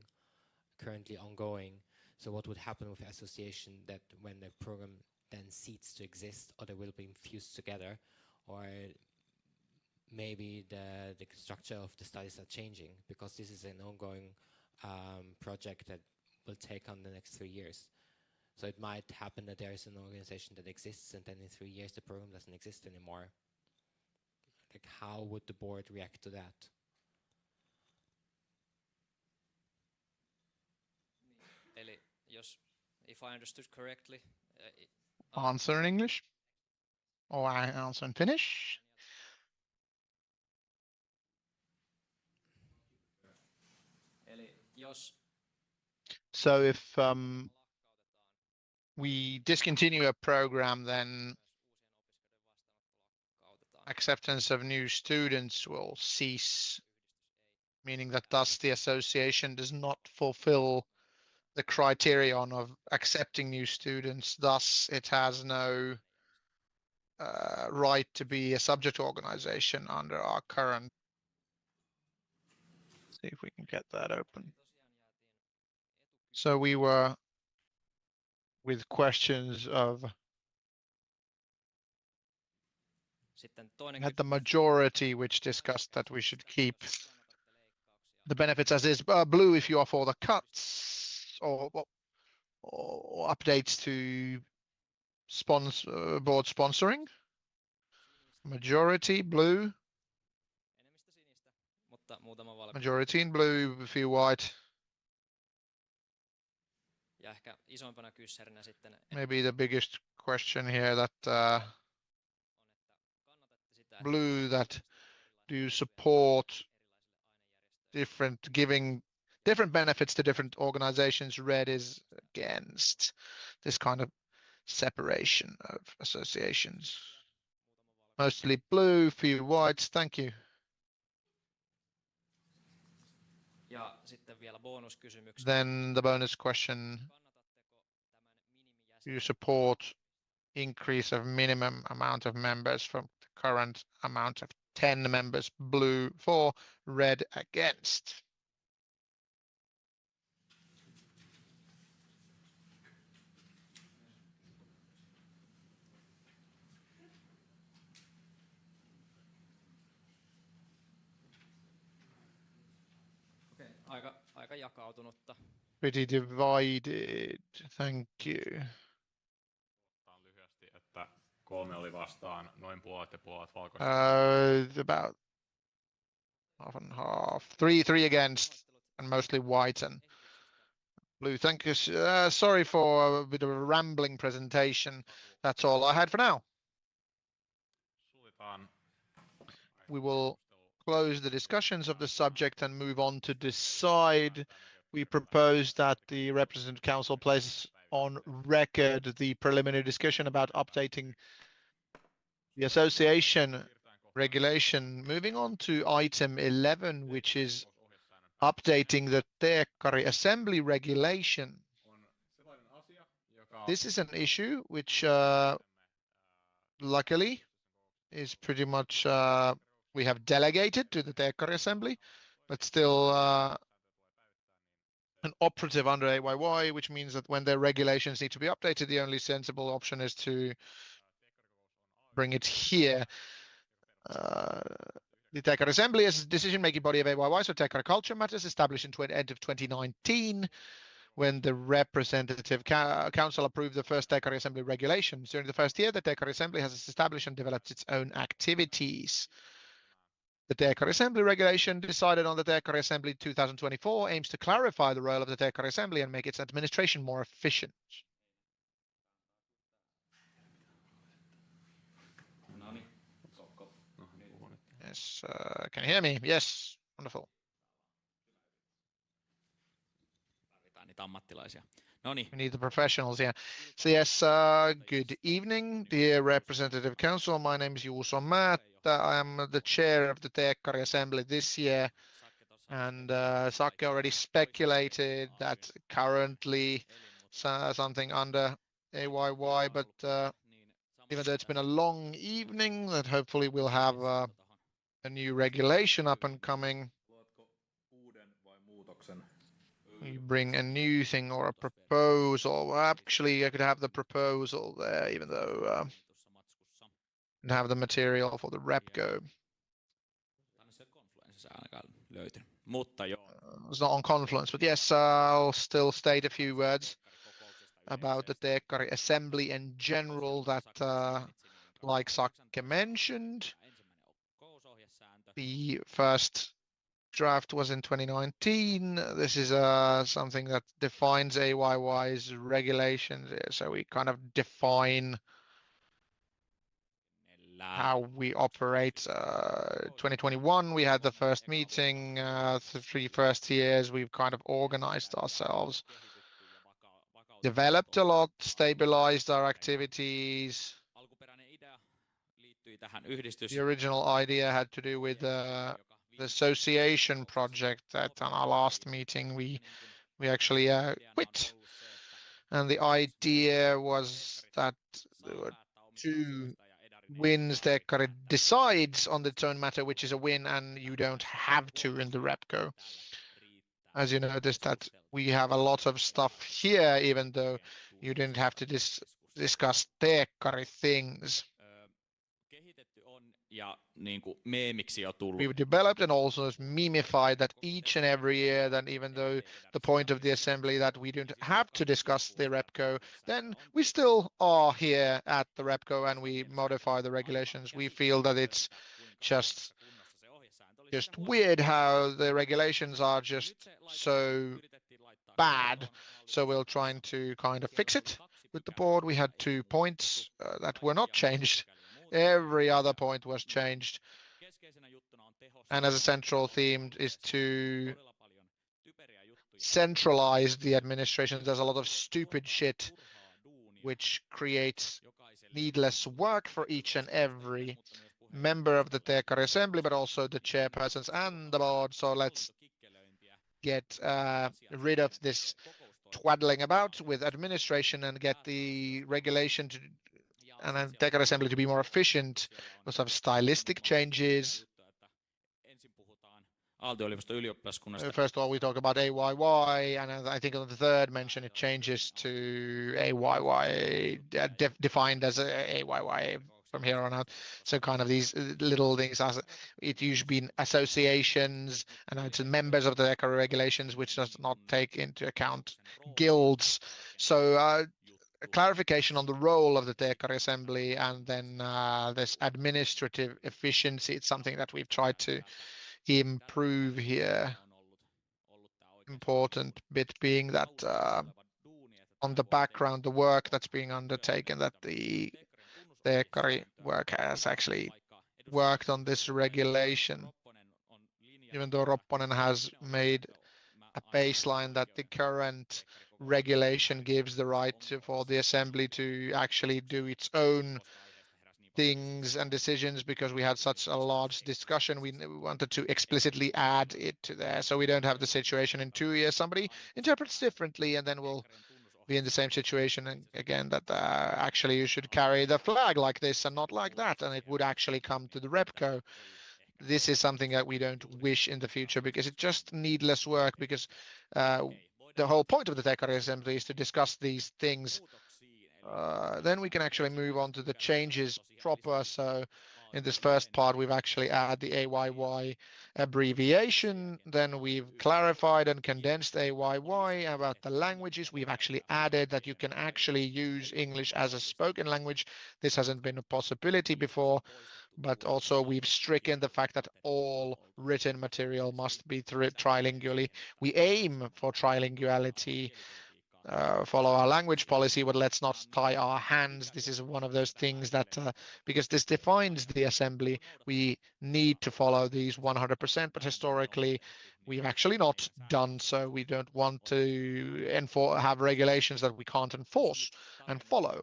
currently ongoing. So what would happen with the association, that when the program then ceases to exist, or they will be infused together, or maybe the structure of the studies are changing, because this is an ongoing project that will take on the next 3 years. So it might happen that there is an organization that exists, and then in 3 years the program doesn't exist anymore. Like, how would the board react to that? Eli, if I understood correctly, answer in English, or I answer in Finnish. So if we discontinue a program, then acceptance of new students will cease, meaning that thus the association does not fulfill the criterion of accepting new students. Thus, it has no right to be a subject organization under our current. Let's see if we can get that open. So we were with questions of had the majority which discussed that we should keep the benefits as is. Blue if you are for the cuts, or updates to board sponsoring. Majority blue. Majority in blue, a few white. Ja ehkä isoimpana kyssärinä sitten. Maybe the biggest question here that blue, that do you support giving different benefits to different organizations? Red is against this kind of separation of associations. Mostly blue, few whites. Thank you. Ja sitten vielä bonuskysymykset. Then the bonus question: do you support increase of minimum amount of members from the current amount of 10 members? Blue for, red against. Aika jakautunutta. Pretty divided. Thank you. Lyhyesti, että 3 oli vastaan, noin puolet ja puolet valkoista. About half and half. Three against, and mostly white and blue. Thank you. Sorry for a bit of a rambling presentation. That's all I had for now. We will close the discussions of the subject and move on to decide. We propose that the Representative Council places on record the preliminary discussion about updating the association regulation. Moving on to item 11, which is updating the Teekkari Assembly regulation. This is an issue which luckily is pretty much we have delegated to the Teekkari Assembly, but still an operative under AYYE, which means that when their regulations need to be updated, the only sensible option is to bring it here. The Teekkari Assembly is a decision-making body of AYYE, so Teekkari Culture Matters, established in end of 2019, when the representative council approved the first Teekkari Assembly regulations. During the first year, the Teekkari Assembly has established and developed its own activities. The Teekkari Assembly regulation decided on the Teekkari Assembly 2024 aims to clarify the role of the Teekkari Assembly and make its administration more efficient. Yes, can you hear me? Yes, wonderful. We need the professionals here. So yes, good evening, dear Representative Council. My name is Juuso Määttä. I am the chair of the Teekkari Assembly this year. And Sakke already speculated that currently something under AYYE, but even though it's been a long evening, that hopefully we'll have a new regulation up and coming. You bring a new thing or a proposal. Well, actually, I could have the proposal there, even though I don't have the material for the RepCo. It's not on Confluence, but yes, I'll still state a few words about the Teekkari Assembly in general that, like Sakke mentioned, the first draft was in 2019. This is something that defines AYY's regulations. So we kind of define how we operate. 2021, we had the first meeting. The 3 first years, we've kind of organized ourselves, developed a lot, stabilized our activities. The original idea had to do with the association project that on our last meeting we actually quit. And the idea was that there were 2 wins. Teekkari decides on its own matter, which is a win, and you don't have to in the RepCo. As you noticed that we have a lot of stuff here, even though you didn't have to discuss Teekkari things. We've developed and also memified that each and every year, that even though the point of the assembly that we don't have to discuss the RepCo, then we still are here at the RepCo and we modify the regulations. We feel that it's just weird how the regulations are just so bad. So we're trying to kind of fix it with the board. We had 2 points that were not changed. Every other point was changed. And as a central theme is to centralize the administration. There's a lot of stupid shit which creates needless work for each and every member of the Teekkari Assembly, but also the chairpersons and the board. So let's get rid of this twaddling about with administration and get the regulation to and then Teekkari Assembly to be more efficient. We also have stylistic changes. First of all, we talk about AYYE, and I think on the third mention it changes to AYYE, defined as AYYE from here on out. So kind of these little things, it usually been associations, and it's members of the Teekkari regulations, which does not take into account guilds. So a clarification on the role of the Teekkari Assembly, and then this administrative efficiency. It's something that we've tried to improve here. Important bit being that on the background, the work that's being undertaken, that the Teekkari work has actually worked on this regulation. Even though Ropponen has made a baseline that the current regulation gives the right for the assembly to actually do its own things and decisions, because we had such a large discussion, we wanted to explicitly add it to there, so we don't have the situation in 2 years somebody interprets differently and then we'll be in the same situation and again that actually you should carry the flag like this and not like that, and it would actually come to the RepCo. this is something that we don't wish in the future because it's just needless work, because the whole point of the Tekari Assembly is to discuss these things. Then we can actually move on to the changes proper. So in this first part, we've actually added the AYYE abbreviation. Then we've clarified and condensed AYYE about the languages. We've actually added that you can actually use English as a spoken language. This hasn't been a possibility before, but also we've stricken the fact that all written material must be trilingually. We aim for trilinguality, follow our language policy, but let's not tie our hands. This is one of those things that, because this defines the assembly, we need to follow these 100%, but historically we've actually not done so. We don't want to have regulations that we can't enforce and follow.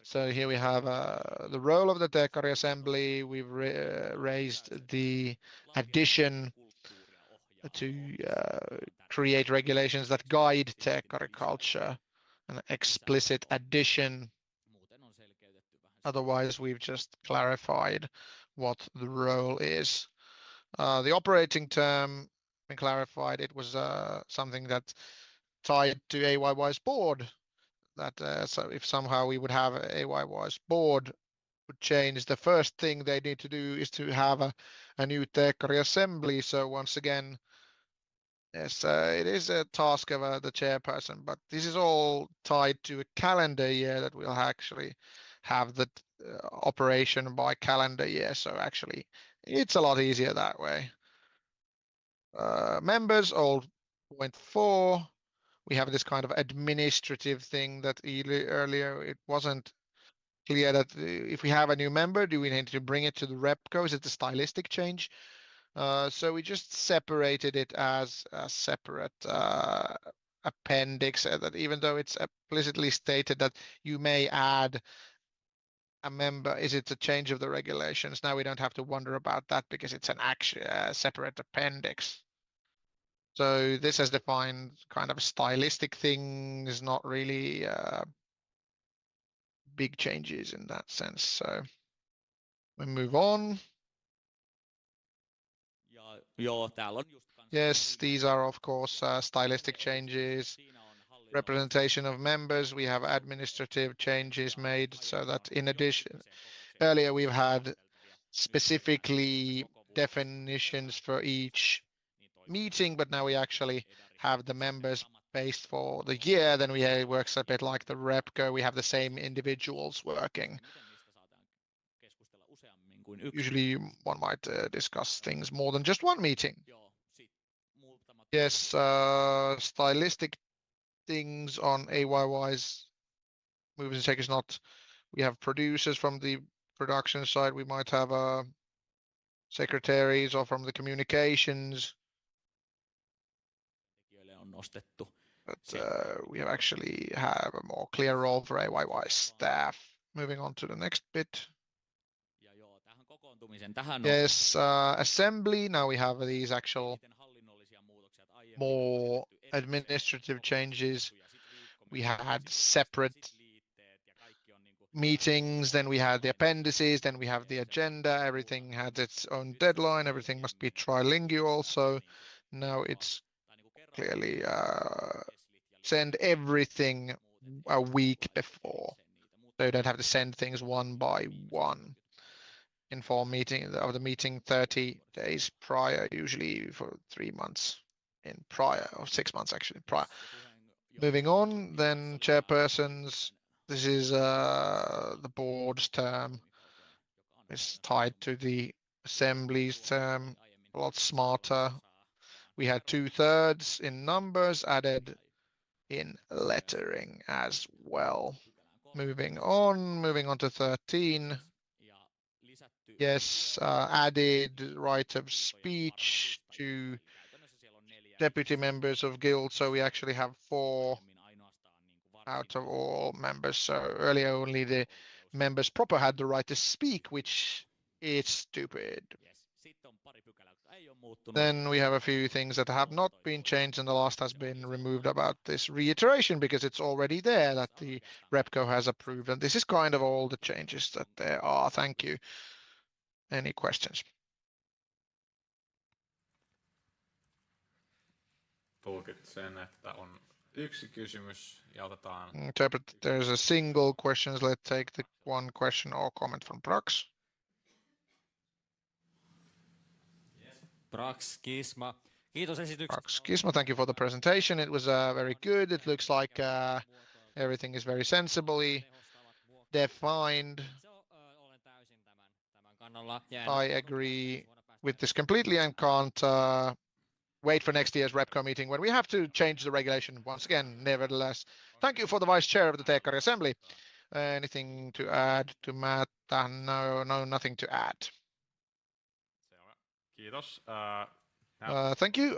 So here we have the role of the Tekari Assembly. We've raised the addition to create regulations that guide Tekari culture, an explicit addition. Otherwise, we've just clarified what the role is. The operating term been clarified. It was something that tied to AYY's board. That so if somehow we would have AYY's board would change, the first thing they need to do is to have a new Tekari Assembly. So once again, yes, it is a task of the chairperson, but this is all tied to a calendar year that we'll actually have the operation by calendar year. So actually, it's a lot easier that way. Members, all 0.4. We have this kind of administrative thing that earlier it wasn't clear that if we have a new member, do we need to bring it to the repco? Is it a stylistic change? So we just separated it as a separate appendix, that even though it's explicitly stated that you may add a member, is it a change of the regulations? Now we don't have to wonder about that because it's an actual separate appendix. So this has defined kind of stylistic things, not really big changes in that sense. So we move on. Yes, these are of course stylistic changes. Representation of members, we have administrative changes made so that in addition, earlier we've had specifically definitions for each meeting, but now we actually have the members based for the year. Then it works a bit like the repco. We have the same individuals working. Usually one might discuss things more than just one meeting. Yes, stylistic things on AYY's movies and shakers. Not, we have producers from the production side. We might have secretaries or from the communications. But we actually have a more clear role for AYY staff. Moving on to the next bit. Yes, assembly. Now we have these actual more administrative changes. We had separate meetings, then we had the appendices, then we have the agenda. Everything had its own deadline. Everything must be trilingual. So now it's clearly send everything a week before. So you don't have to send things one by one. Inform meeting of the meeting 30 days prior, usually for 3 months in prior, or 6 months actually prior. Moving on, then chairpersons. This is the board's term. It's tied to the assembly's term. A lot smarter. We had 2/3 in numbers added in lettering as well. Moving on to 13. Yes, added right of speech to deputy members of guild. So we actually have 4 out of all members. So earlier only the members proper had the right to speak, which is stupid. Then we have a few things that have not been changed, and the last has been removed about this reiteration because it's already there that the repco has approved. And this is kind of all the changes that there are. Thank you. Any questions? tulkit sen, että on yksi kysymys ja otetaan... Interpret there's a single question. Let's take the one question or comment from Brax. Brax, Kisma. Kiitos esityksestä. Brax, Kisma, thank you for the presentation. It was very good. It looks like everything is very sensibly defined. I agree with this completely and can't wait for next year's RepCo meeting when we have to change the regulation once again. Nevertheless, thank you for the Vice Chair of the Teekkari Assembly. Anything to add to Matt? No, nothing to add. Kiitos. Thank you.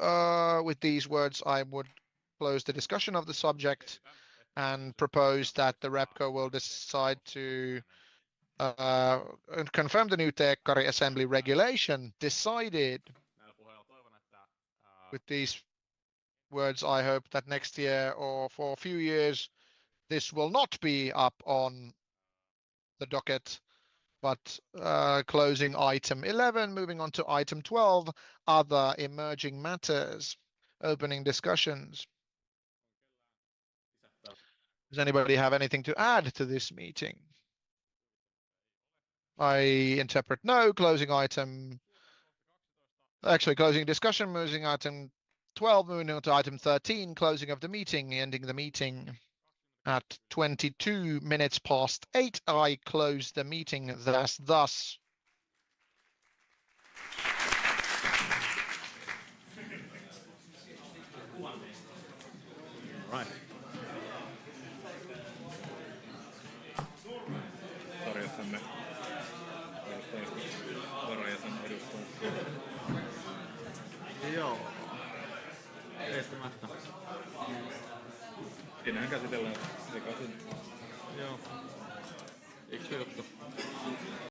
With these words, I would close the discussion of the subject and propose that the RepCo will decide to confirm the new Teekkari Assembly regulation decided. With these words, I hope that next year or for a few years, this will not be up on the docket, but closing item 11, moving on to item 12, other emerging matters, opening discussions. Does anybody have anything to add to this meeting? I interpret no. Closing discussion, moving item 12, moving on to item 13, closing of the meeting, ending the meeting at 22 minutes past 8. I close the meeting thus. Right. Sarjassamme varajäsen edustajat. Joo. Eittämättä. Siinähän käsitellään sekaisin. Joo. Yksi juttu.